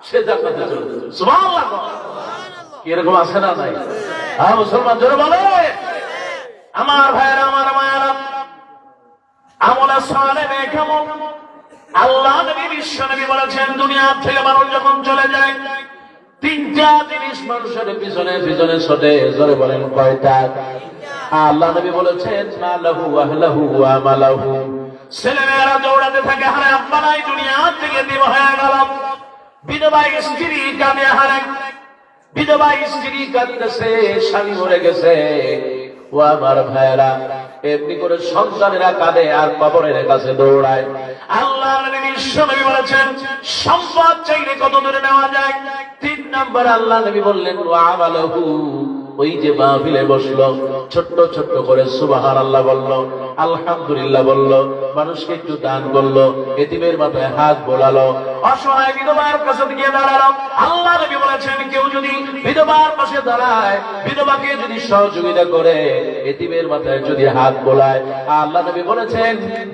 সে জান্নাতে চলে যাবে। সুবহানাল্লাহ। কি এরকম আছে না নাই? হ্যাঁ মুসলমান জোরে বলে। আমার ভাইয়েরা, আমার মায়েরা, আমলে সালেহ নেক আমল। আল্লাহ নবী বিশ্ব নবী বলেছেন, দুনিয়া থেকে মানুষ যখন চলে যায়, তিনটা জিনিস মানুষের পিছনে পিছনে ছোটে। জোরে বলেন কয়টা? আল্লাহ নবী বলেছেন, মালাহু আহলাহু ওয়া মালাহু। ছেলেমেয়েরা দৌড়াতে থাকে, হারে আব্বা নাই, দুনিয়া থেকে দিব হয়ে গেল। বিধবা স্ত্রী কাঁদে, হারে বিধবা স্ত্রী কাঁদতেছে, স্বামী মরে গেছে। ও আমার ভাইয়েরা, এমনি করে সন্তানেরা কাঁদে আর কবরের কাছে দৌড়ায়। আল্লাহ নবী বিশ্ব নবী বলেছেন, সম্পদ চাইলে কত দূরে নেওয়া যায়? তিন নম্বর আল্লাহ নবী বললেন, ওয়া আমালহু। ওই যে মাহফিলে বসলো, ছোট্ট ছোট্ট করে সুবহানাল্লাহ বললো, আলহামদুলিল্লাহ বললো, মানুষকে একটু দান করলো, এতিমের মাথায় হাত বোলালো, অসহায় বিধবার কাছে গিয়ে দাঁড়ালো। আল্লাহ নবী বলেছেন, কেউ যদি বিধবার পাশে দাঁড়ায়, বিধবাকে যদি সহযোগিতা করে, এতিমের মাথায় যদি হাত বোলায়, আল্লাহ নবী বলেছেন,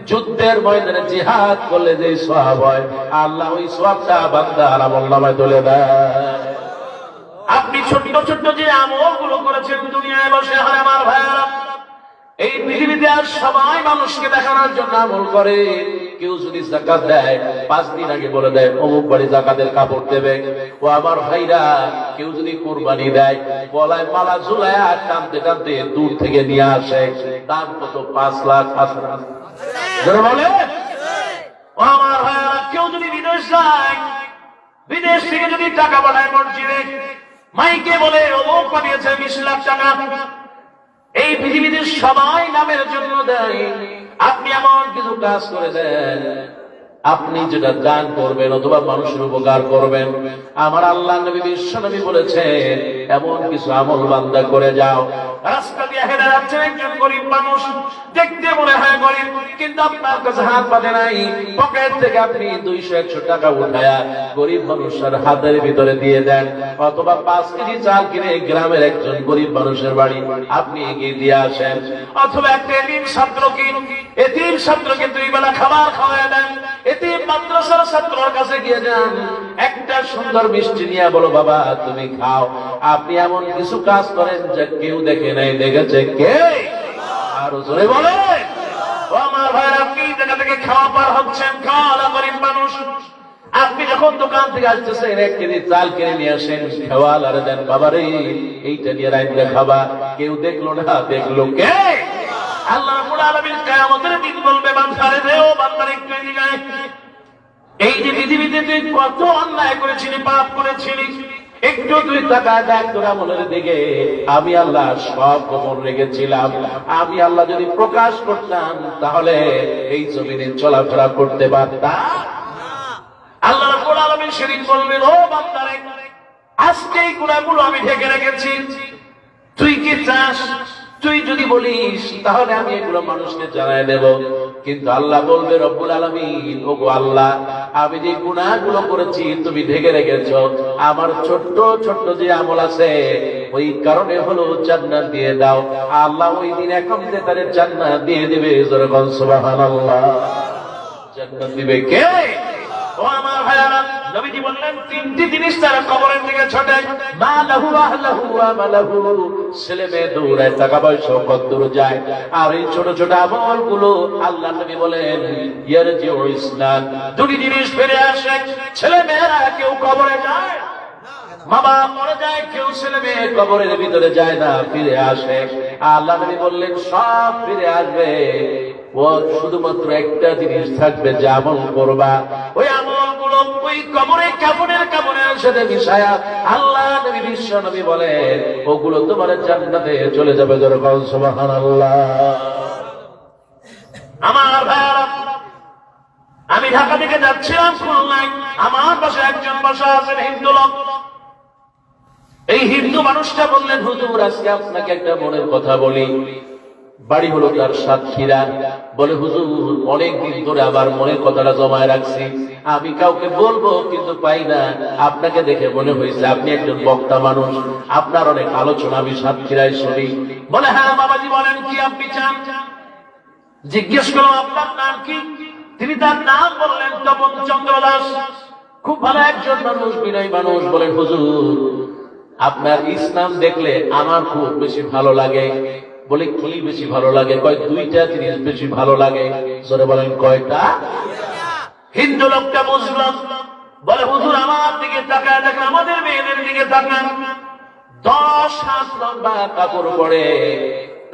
যুদ্ধের ময়দানে জিহাদ করলে যে সওয়াব হয়, আল্লাহ ওই সওয়াবটা বান্দার আমলনামায় তুলে দেয়। আপনি ছোট্ট ছোট্ট যে আমলগুলো করেছেন দুনিয়ায় বসে, হারে আমার ভাইয়েরা, এই পৃথিবীতে আর সবাই মানুষকে দেখানোর জন্য আমল করে। কেউ যদি যাকাত দেয়, 5 দিন আগে বলে দেয় অমুক বাড়ি যাকাতের কাপড় দেবে। ও আমার ভাইরা, কেউ যদি কুরবানি দেয়, গলায় মালা ঝুলায় আর টানতে টানতে দূর থেকে নিয়ে আসে, দাম কত? 5 লাখ। বলে ও আমার ভাইরা, কেউ যদি বিদেশ যায়, বিদেশ থেকে যদি টাকা পাঠায় মসজিদে, মাইকে বলে অমুক পাঠিয়েছে 20 লাখ টাকা। এই পৃথিবীতে সবাই নামের জন্য দেয়। আপনি এমন কিছু কাজ করে দেন, আপনি যেটা দান করবেন অথবা মানুষের উপকার করবেন, আমার আল্লাহ নবী বিশ্ব নবী বলেছেন এমন কিছু আমল বান্দা করে যাও। রাস্তা দিয়ে হেঁটে যাচ্ছেন একজন গরিব মানুষ, দেখতে মনে হয় গরিব, কিন্তু আপনার কাছে হাত পাতে নাই, পকেট থেকে আপনি 200-100 টাকা উঠায়া গরিব মানুষের হাতের ভিতরে দিয়ে দেন, অথবা 5 কেজি চাল কিনে গ্রামের একজন গরিব মানুষের বাড়ি আপনি এগিয়ে দিয়ে আসেন, অথবা একটা এতিম ছাত্রকে 2 বেলা খাবার খাওয়ায় দেন, এতিম মাদ্রাসার ছাত্রের কাছে গিয়ে যান, একটা সুন্দর মিষ্টি নিয়ে বলো বাবা তুমি খাও। আপনি এমন কিছু কাজ করেন যে কেউ দেখে নাই, দেখেছে কে? আরো জোরে বলেন। ও আমার ভাই, আপনি জায়গা থেকে খাওয়া পার হচ্ছেন, খাওয়া গরিব মানুষ, আপনি যখন দোকান থেকে আসতেছেন 1 কেজি চাল কিনে নিয়ে আসেন, খেওয়াল আর দেন বাবা রে এইটা নিয়ে রাইতে খাবা। কেউ দেখলো না, দেখলো কে? আল্লাহ রাব্বুল আলামিন কিয়ামতের দিন বলবে বান্দারে রে, ও বান্দারে একটু এদিকে আয়। এই যে পৃথিবীতে তুই কত অন্যায় করেছিলি, পাপ করেছিলি, একটু তুই তাকায় দেখ তোর আমলের দিকে। আমি আল্লাহ সব গোপন রেখেছিলাম। আমি আল্লাহ যদি প্রকাশ করতাম তাহলে এই জমিনে চলাফেরা করতে পারতাম। আল্লাহ রাব্বুল আলামিন সেদিন বলবেন, ও বান্দারে আজকে এই গুনাহগুলো আমি ঢেকে রেখেছি, তুই কি চাস? তুই যদি বলিস তাহলে আমি এগুলো মানুষকে জানাই দেব। কিন্তু আল্লাহ বলবে রব্বুল আলামিন, ওগো আল্লাহ আমি যে গুনাহগুলো করেছি তুমি ঢেকে রেখেছো, আমার ছোট্ট ছোট্ট যে আমল আছে ওই কারণে হলো জান্নাত দিয়ে দাও। আল্লাহ ওই দিন একান্তে তারে জান্নাত দিয়ে দিবে। জোরে বল সুবহানাল্লাহ। জান্নাত দিবে কে? ও আমার ভাইরা, নবীজি বললেন 3টি জিনিস তারা কবরের দিকে ছোটে, মা লাহু আহলাহু ওয়া মালাহু, ছেলে মেয়ে দৌড়ায়, টাকা পয়সা কত দূর যায়। আর এই ছোট ছোট আমলগুলো আল্লাহ নবী বলেন ইয়ারজিউ ইসলাম, 2টি জিনিস ফিরে আসে। ছেলে মেয়েরা কেউ কবরে যায়, মা বাবা মরে যায়, কেউ ছেলে মেয়ে কবরের ভিতরে যায় না, ফিরে আসে। আল্লাহ নবী বললেন সব ফিরে আসবে, ও শুধুমাত্র একটা জিনিস থাকবে যে আমল করবা, ওই আমলগুলো ওই কবরে কাফনের সাথে মিশায়া আল্লাহ নবী বিশ্ব নবী বলেন ওগুলো তোমার জান্নাতে চলে যাবে। জোরে বল সুবহানাল্লাহ। আমার ভাইরা, আমি ঢাকা থেকে যাচ্ছিলাম খুলনায়, আমার পাশে একজন বসা আছেন হিন্দু লোক। এই হিন্দু মানুষটা বললেন, হুজুর আজকে আপনাকে একটা মনের কথা বলি। বাড়ি হলো তার সাতক্ষীরা। বলে হুজুর অনেকদিন ধরে আবার মনের কথাটা জমায় রাখছি, আমি কাউকে বলবো কিন্তু পাই না। আপনাকে দেখে মনে হয়েছে আপনি একজন বক্তা মানুষ, আপনার অনেক আলোচনা আমি সাতক্ষীরায় শুনি। বলে হ্যাঁ বাবাজি বলেন কি আপনি চান? জিজ্ঞেস করলাম আপনার নাম কি? তিনি তার নাম বললেন তপন চন্দ্র দাস। খুব ভালো একজন মানুষ, বিনয় মানুষ। বলেন হুজুর আপনার ইসলাম দেখলে আমার খুব বেশি ভালো লাগে। বলে কি বেশি ভালো লাগে? কয় 2টা জিনিস বেশি ভালো লাগে। জোরে বলেন কয়টা? হিন্দু লোকটা বুঝলাম। বলে হুজুর আমার দিকে তাকায় দেখেন, আমাদের মেয়েদের দিকে তাকান, 10 হাত লম্বা কাপড় পরে,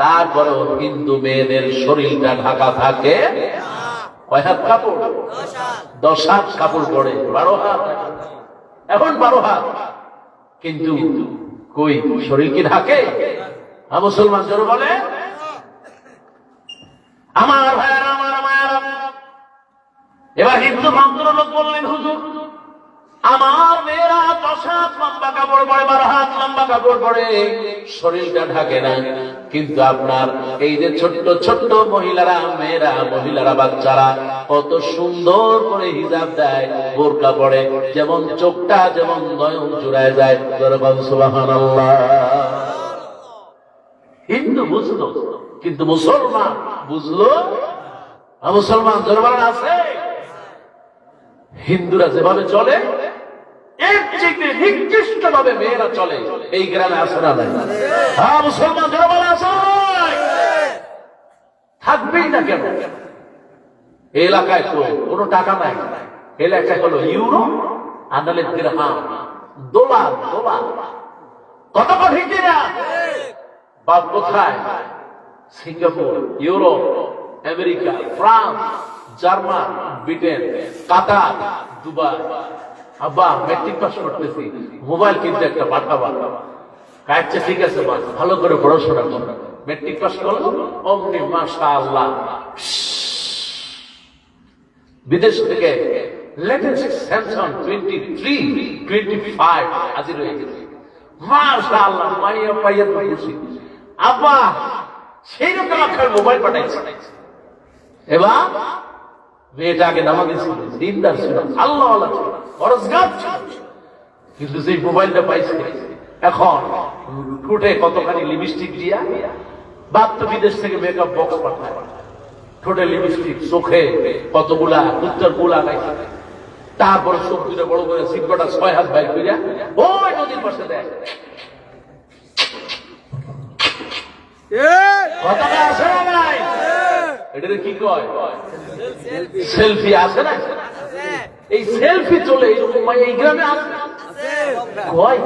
তারপরেও কিন্তু মেয়েদের শরীরটা ঢাকা থাকে। কয় হাত কাপড়? 10 হাত কাপড় পরে, 12 হাত। এখন 12 হাত, কিন্তু কই শরীর কি ঢাকে? মুসলমান জোরে বলে। আমার ভাইয়ারা, আমার মায়েরা, এবার হিন্দু ভদ্রলোক বললেন হুজুর আমার মেয়েরা 10 হাত লম্বা কাপড় পরে, 12 হাত লম্বা কাপড় পরে, শরীরটা ঢাকে না। কিন্তু আপনার এই যে ছোট্ট ছোট্ট মহিলারা, মেয়েরা, মহিলারা, বাচ্চারা কত সুন্দর করে হিজাব দেয়, বোরকা পরে, যেমন চোখটা যেমন নয়ন জুড়ায় যায়। সুবহানাল্লাহ। হিন্দু বুঝলো, কিন্তু মুসলমান বুঝলো? মুসলমান জনগণ আছে। হিন্দুরা যেভাবে চলে এর থেকে নির্দিষ্ট ভাবে মেয়েরা চলে, এই গ্রামে আছে না নাই? হ্যাঁ মুসলমান জনগণ আছে, থাকবেই না কেন? এলাকায় তো কোনো টাকা নাই, এলাকায় হলো ইউরো, আন্দালে দিরহাম, ডলার, কত কঠিন না? বাপ কোথায়? Singapore, Europe, America, France, German, Britain, Qatar, Dubai. আব্বা ম্যাট্রিক পাস করতেছি, মোবাইল কিনতে একটা পাঠাবা। আচ্ছা ঠিক আছে মা, ভালো করে পড়াশোনা করো। ম্যাট্রিক পাস করলো, অমনি মাশাআল্লাহ বিদেশ থেকে লেটেস্ট স্যামসাং 23, 25 হাজির হয়ে গেছে। মাশাআল্লাহ, মাইয়া পাইয়া তো খুশি। আব্বা সেই রকম একটা মোবাইল পাঠাইছে। এবার মেয়েটা আগে নামাজি ছিল, দিনদার ছিল, আল্লাহ আল্লাহ ছিল, ফরজগার ছিল, কিন্তু সেই মোবাইলটা পাইছে এখন ঠোঁটে কতখানি লিপস্টিক দিয়া, বাপ তো বিদেশ থেকে মেকআপ বক্স পাঠায়, ঠোঁটে লিপস্টিক, চোখে কতগুলা উত্তর গুলা গাইছে, তারপরে চোখ দুটো বড় করে সিগটা 6 হাত বাইর করিয়া ওই নদীর পাশে দেয়। কথাটা আছে না নাই? এটারে কি কয়? সেলফি আছে না? এই সেলফি চলে এইরকম এই গ্রামে আছে। কয়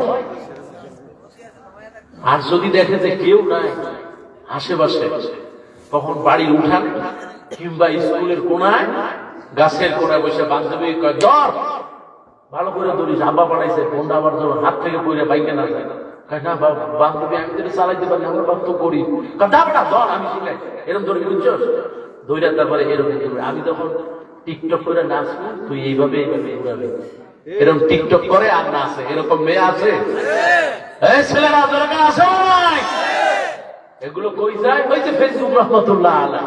আর যদি দেখে যে কেউ নাই আশেপাশে, তখন বাড়ির উঠান কিংবা স্কুলের কোনায় গাছের কোনায় বসে বান্ধবী কয়, ধর ভালো করে ধরিস, আব্বা বানাইছে, ফোনটা আমার জন্য হাত থেকে পড়ে বাইকে না যায়। না বান্ধবী আমি তো চালাইতে পারি, আমার বাপ তো করি, ধর আমি শিখাই, এরকম ধরে বুঝছস ধৈর্য। তারপরে এরকম আমি তখন টিকটক করে নাচবো, তুই এইভাবে এইভাবে এইভাবে এরকম টিকটক করে আর নাচে। এরকম মেয়ে আছে, এই ছেলেরা দরকার আছে নাই? এগুলো কই যায়? ওই যে ফেসবুক রহমতুল্লাহ আলাইহ।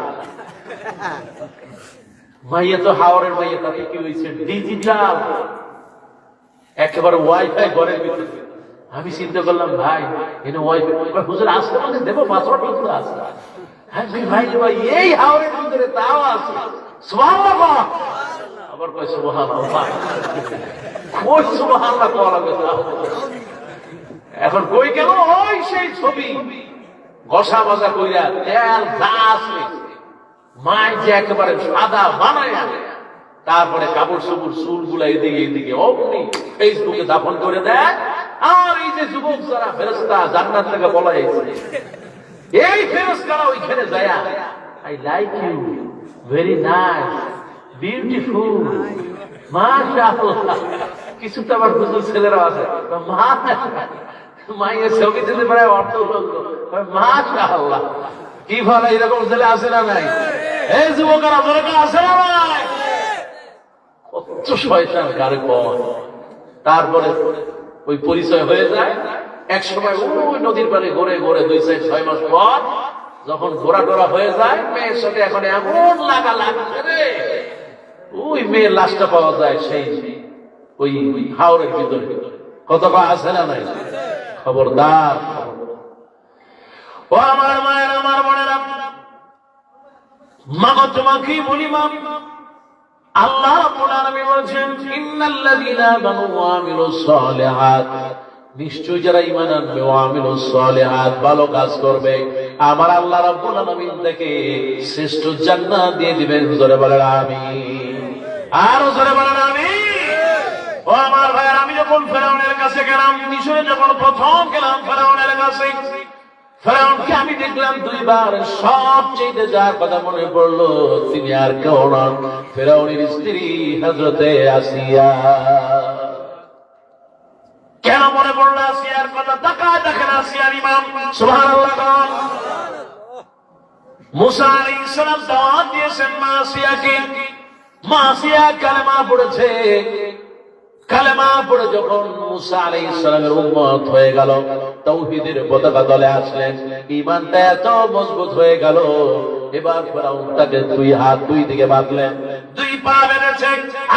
মাইয়া তো হাওরের মাইয়া, তাতে কি হয়েছে? ডিজিটাল একেবারে ওয়াইফাই ঘরের ভিতরে। আমি চিন্তা করলাম ভাই এনে ওয়াইফাই হুজুর আসতে মানে দেবো, পাসওয়ার্ড কিন্তু আছে। হ্যাঁ ভাই ভাই এই হাওরের ভিতরে তাও আছে, সুবহানাল্লাহ। আবার কয় সুবহানাল্লাহ, কই সুবহানাল্লাহ কওয়া লাগবে। এখন কই গেল ওই সেই ছবি ঘষা মাজা কইরা তেল দাস মাই যে একেবারে সাদা বানায়া, তারপরে কাপড় চোপড় চুল গুলা এদিকে এদিকে অমনি ফেসবুকে দাফন করে দেয়। আর এই যে যুবক যারা ফেরেশতা জান্নাত থেকে বলা হয়েছে, এই ফেরেশতারা ওইখানে যায়, I like you, very nice, beautiful, মাশাআল্লাহ। কিছু তো আবার হুজুর ছেলেরা আছে, মায়ের ছবি দিতে পারে অর্থ মাশাআল্লাহ। কি ভালো এরকম ছেলে আছে না নাই? এই যুবকেরা দরকার আছে না নাই? কত শয়তান কারে কয়। তারপরে ওই পরিচয় হয়ে যায়। এক সময় ওই নদীর পাড়ে ঘুরে ঘুরে 2-6 মাস পর যখন ঘোরা টোরা হয়ে যায়, মেয়ের সাথে এখন এমন লাগা লাগছে রে, ওই মেয়ের লাশটা পাওয়া যায় সেই ওই হাওরের ভিতরে। কত আছে না নাই? খবরদার। ও আমার মায়ের, আমার বোনেরা, মাগো তোমাকে বলি মা, আল্লাহ রাব্বুল আলামিন বলেছেন ইন্নাল্লাযীনা আমানু ওয়া আমিলুস সালিহাত, নিশ্চয়ই যারা ঈমান আনবে ওয়া আমিলুস সালিহাত, ভালো কাজ করবে, আমার আল্লাহ রাব্বুল আলামিন থেকে শ্রেষ্ঠ জান্নাত দিয়ে দিবেন। জোরে বলেন আমিন, আর জোরে বলেন আমিন। ও আমার ভাইয়ের, আমি যখন ফেরাউনের কাছে গেলাম, মিশরে যখন প্রথম গেলাম ফেরাউনের কাছে, ফেরাউনকে আমি দেখলাম 2 বার। সবচেয়ে যার কথা মনে পড়লো তিনি আর কেউ নন, ফেরাউনের স্ত্রী হযরতে আসিয়া। কেন মনে পড়লো আসিয়ার কথা? তাকায় দেখেন আসিয়ার ইমাম, সুবহানাল্লাহ। মুসা আলাইহিস সালাম দাওয়াত দিয়েছেন মা আসিয়াকে, মা আসিয়া কালেমা পড়েছে। কালেমা পড়ে যখন মুসা আলাইহিস সালামের উম্মত হয়ে গেল, তাওহীদের পতাকা তলে আসলেন, ঈমানটা এত মজবুত হয়ে গেল, এবার ফেরাউন তাকে 2 হাত 2 দিকে বাঁধলেন, 2 পা বেঁধেছে।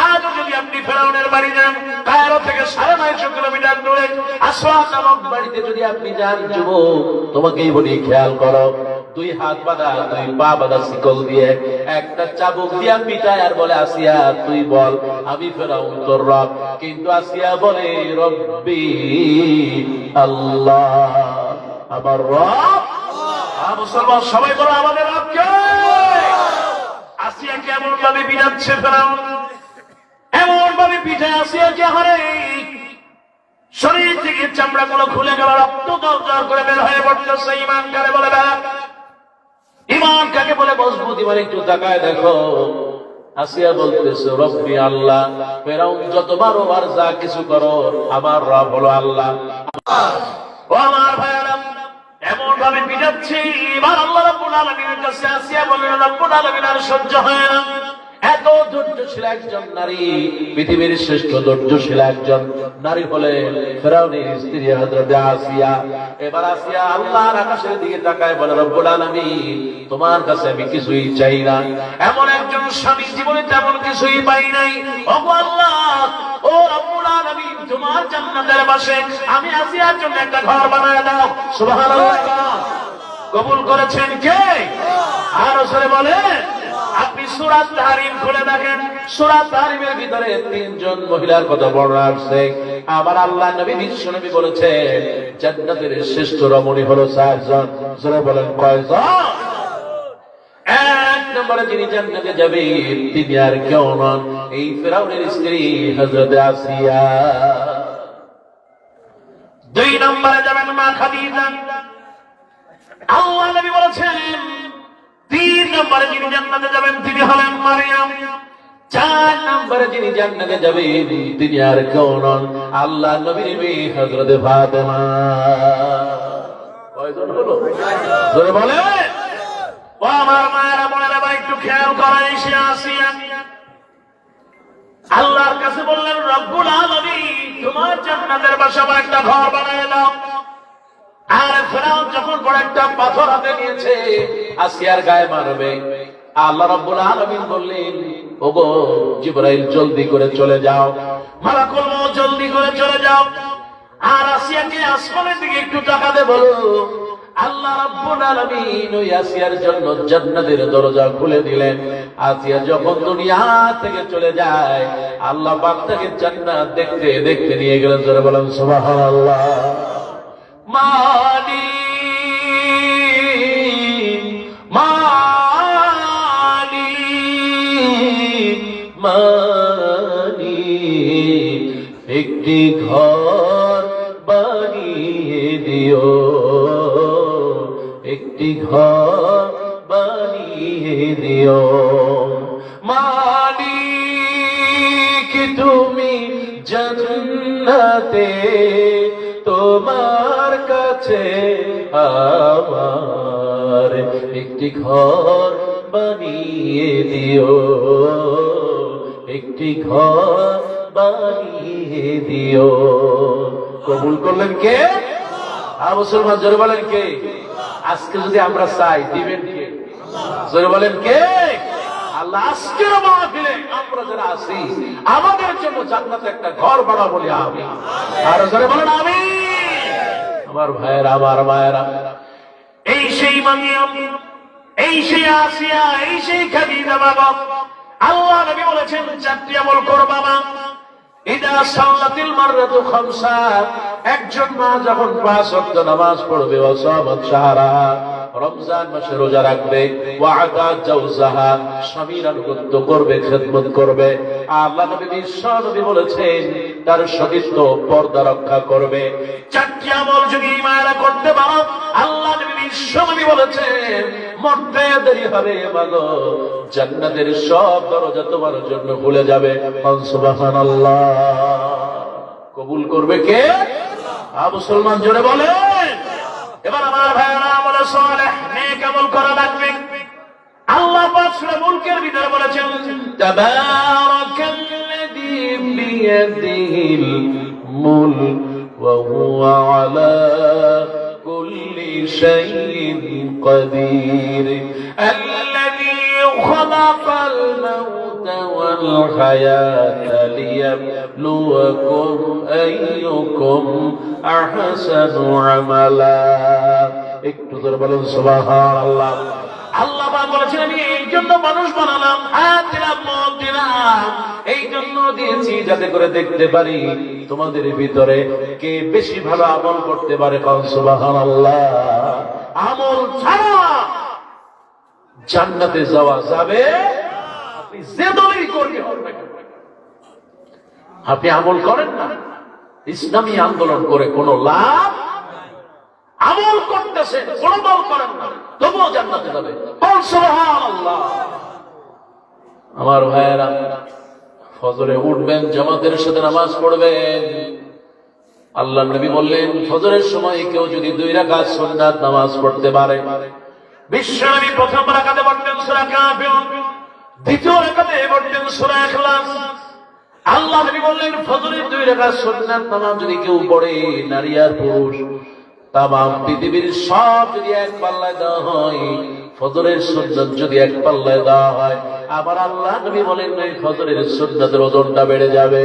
আজ যদি আপনি ফেরাউনের বাড়ি যান, কায়রো থেকে 950 কিলোমিটার দূরে আসওয়াদ নামক বাড়িতে যদি আপনি যান, যুবক তোমাকেই বলি খেয়াল করো, 2 হাত বাঁধা 2 পা বাঁধা শিকল দিয়ে একটা চাবুক দিয়া পিটায় আর বলে আসিয়া তুই বল আমি ফেরাউন তোর রব। কিন্তু আসিয়া বলে রব্বি আল্লাহ, আমার রব। মুসলমান সবাই বলো আমাদের রব কে? আসিয়া কেমন ভাবে পিটাচ্ছে ফেরাউন, এমন ভাবে পিঠায় আসিয়া হারে শরীর থেকে চামড়া গুলো খুলে গেল, রক্ত জল করে বের হয়ে পড়তেছে। ঈমান কারে বলে বেলা? ঈমান কাকে বলে মজবুত? ঈমান একটু তাকায় দেখো। আসিয়া বলতেছে রব্বি আল্লাহ, ফেরাউন যতবার ওবার যা কিছু করো, আমার রব হলো আল্লাহ। ও আমার ভাইরা, এমন ভাবে পিটাচ্ছে, এবার আল্লাহ রাব্বুল আলামিনের কাছে আসিয়া বললেন রব্বুল আলামিন আর সহ্য হয় না, এত এত ধৈর্যশীল একজন নারী, পৃথিবীর শ্রেষ্ঠ ধৈর্যশীল একজন নারী হলেন ফেরাউনের স্ত্রী হযরত আসিয়া। এবার আসিয়া আল্লাহর আকাশের দিকে তাকায় বলে, রব্বুল আলামিন, তোমার কাছে আমি কিছুই চাই না, এমন একজন স্বামী জীবনে তেমন কিছুই পাই নাই। ওগো আল্লাহ, ও রব্বুল আলামিন, তোমার জান্নাতের পাশে আমি আসিয়ার জন্য একটা ঘর বানায় দাও। সুবহানাল্লাহ। কবুল করেছেন কে? আর ওসরে বলেন। আপনি সূরা তাহরিম খুলে দেখেন, সূরা তাহরিমের ভিতরে তিনজন মহিলার কথা বর্ণনা আছে। আবার আল্লাহ নবী বিশ্ব নবী বলেছেন জান্নাতের শ্রেষ্ঠ রমণী হলো চারজন। জোরে বলেন কয়জন? এক নম্বরে যিনি জান্নাতে যাবে তিনি আর কেউ নন, এই ফেরাউনের স্ত্রী হযরত আসিয়া। দুই নম্বরে যাবেন মা খাদিজা। আল্লাহ নবী বলেছেন তিন নম্বরে যিনি জান্নাতে যাবেন তিনি হলেন মারিয়াম। চার নম্বরে যিনি জান্নাতে যাবেন তিনি আর কেউ নন, আল্লাহ নবীর মেয়ে হযরত ফাতেমা। কয়জন হলো? জোরে বলে। ও আমার মায়েরা বোনেরা, ভাই একটু খেয়াল করেন, এসে আসিয়া আল্লাহর কাছে বললেন, রব্বুল আলামিন, তোমার জান্নাতের বাসা আমার একটা ঘর বানায় দাও। আর ফেরাউন যখন বড় একটা পাথর হাতে নিয়েছে আসিয়ার গায়ে মারবে, আল্লাহ রাব্বুল আলামিন বললেন, ওগো জিবরাইল, জলদি করে চলে যাও, মালাকুল মউত জলদি করে চলে যাও, আর আসিয়াকে আসমানের দিকে একটু তাকাতে বলো। আল্লাহ রাব্বুল আলামিন ওই আসিয়ার জন্য জান্নাতের দরজা খুলে দিলেন। আসিয়া যখন দুনিয়া থেকে চলে যায়, আল্লাহ পাক তাকে জান্নাত দেখতে দেখতে নিয়ে গেলেন। জোরে বলেন সুবহানাল্লাহ। মালিক মালিক মালিক, একটি ঘর বানিয়ে দিও, একটি ঘর বানিয়ে দিও। মালিক তুমি জান্নাতে, তোমার কাছে আমার একটি ঘর বানিয়ে দিও, একটি ঘর বানিয়ে দিও। কবুল করলেন কে? মুসলমান, জোরে বলেন কে? আজকে যদি আমরা চাই, দিবেন কে? জোরে বলেন কে? আল্লাহ। আজকের মাহফিলে আমরা যারা আছি, আমাদের জন্য জান্নাতে একটা ঘর বানাবো বলি আমিন। আর জোরে বলেন আমিন। আমার ভাইয়েরা, আমার মায়েরা, এই সেই মারিয়াম, এই সেই আসিয়া, এই সেই খাদিজা বাবা। আল্লাহ নবী বলেছেন চারটি আমল করবা মা। ইদা সাল্লাতিল মাররাতু খামসা, একজন মা যখন 5 ওয়াক্ত নামাজ পড়বে, ওয়া সামাত শাহরা, রমজান মাসে রোজা রাখবে, ওয়া আতাত জাওজাহা, স্বামীর আনুগত্য করবে, খেদমত করবে, আল্লাহ নবী বিশ্ব নবী বলেছেন তার সতীত্ব পর্দা রক্ষা করবে। চারটি আমল যদি মায়েরা করতে পারো, আল্লাহ নবী বিশ্ব নবী বলেছেন মরতে দেরি হবে মাগো, জান্নাতের সব দরজা তোমার জন্য খুলে যাবে। সুবহানাল্লাহ। কবুল করবে কে? মুসলমান, জোরে বলেন। এবার আমার ভাইয়েরা, আমলে সালেহ নেক আমল করা লাগবে। আল্লাহ পাক সূরা মুলকের ভিতরে বলেছেন, তাবারাকাল্লাযী বিয়াদিহিল মুলক ওয়া হুয়া আলা কুল্লি শাইইন কাদির, আল্লাযী খালাকাল মাউতা ওয়াল হায়াতা লিয়াবলুয়াকুম আইয়ুকুম আহসানু আমালা। একটু জোরে বলুন সুবহানাল্লাহ। আল্লাহ পাক বলেছেন আমি এই জন্য মানুষ বানালাম, হায়াত দিলাম, মন দিলাম, এই জন্য দিয়েছি যাতে করে দেখতে পারি তোমাদের ভিতরে কে বেশি ভালো আমল করতে পারে। সুবহানাল্লাহ। আমল ছাড়া জান্নাতে যাওয়া যাবে? আপনি যে দলই কর্মী হন না কেন, আপনি আমল করেন না, ইসলামী আন্দোলন করে কোনো লাভ। আমল করতেছেন, কোনো দল করেন না, তবুও জান্নাতে যাবে। সুবহানাল্লাহ। আমার ভাইয়েরা, ফজরে উঠবেন, জামাতের সাথে নামাজ পড়বেন। আল্লাহ নবী বললেন ফজরের সময় কেউ যদি 2 রাকাত সুন্নাত নামাজ পড়তে পারে, বিশ্বনবী প্রথম রাকাতে পড়তেন সূরা কাফিরুন, দ্বিতীয় রাকাতে পড়তেন সূরা ইখলাস। আল্লাহ নবী বললেন ফজরের 2 রাকাত সুন্নাত নামাজ যদি কেউ পড়ে, নারী আর পুরুষ তামাম পৃথিবীর সব যদি এক পাল্লায় দেওয়া হয়, ফজরের সুন্নাত যদি এক পাল্লায় দেওয়া হয়, আবার আল্লাহ নবী বলেন এই ফজরের সুন্নাতের ওজনটা বেড়ে যাবে।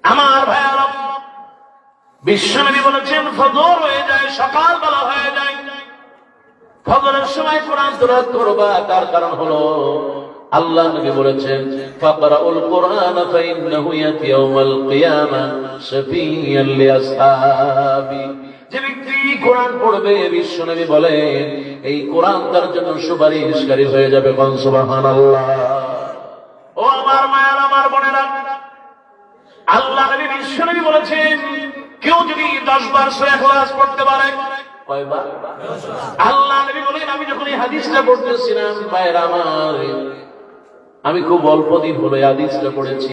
আমার ভাইয়ারা, বিশ্বনবী বলেছেন ফজর হয়ে যায়, সকালবেলা হয়ে যায়, ফজরের সময় কোরআন তেলাওয়াত করবা। তার কারণ হলো আল্লাহ নবী বলেছেন ফাকরাউল কুরআন ফাইন্নাহু ইয়াতি ইয়াউমাল কিয়ামা শাফিয়াল লিআসহাবি। যে ব্যক্তি কোরআন পড়বে, বিশ্বনবী বলেন এই কোরআন তার জন্য সুপারিশকারী হয়ে যাবে। সুবহানাল্লাহ। ও আমার মায়ের, আমার বোনেরা, আল্লাহ নবী বিশ্বনবী বলেছেন কেউ যদি 10 বার সূরা ইখলাস পড়তে পারে, কয়বার? আল্লাহ নবী বলেন আমি যখন এই হাদিসটা পড়তেছিলাম, ভাইরা আমার, আমি খুব অল্প দিন হলো এই হাদিসটা পড়েছি,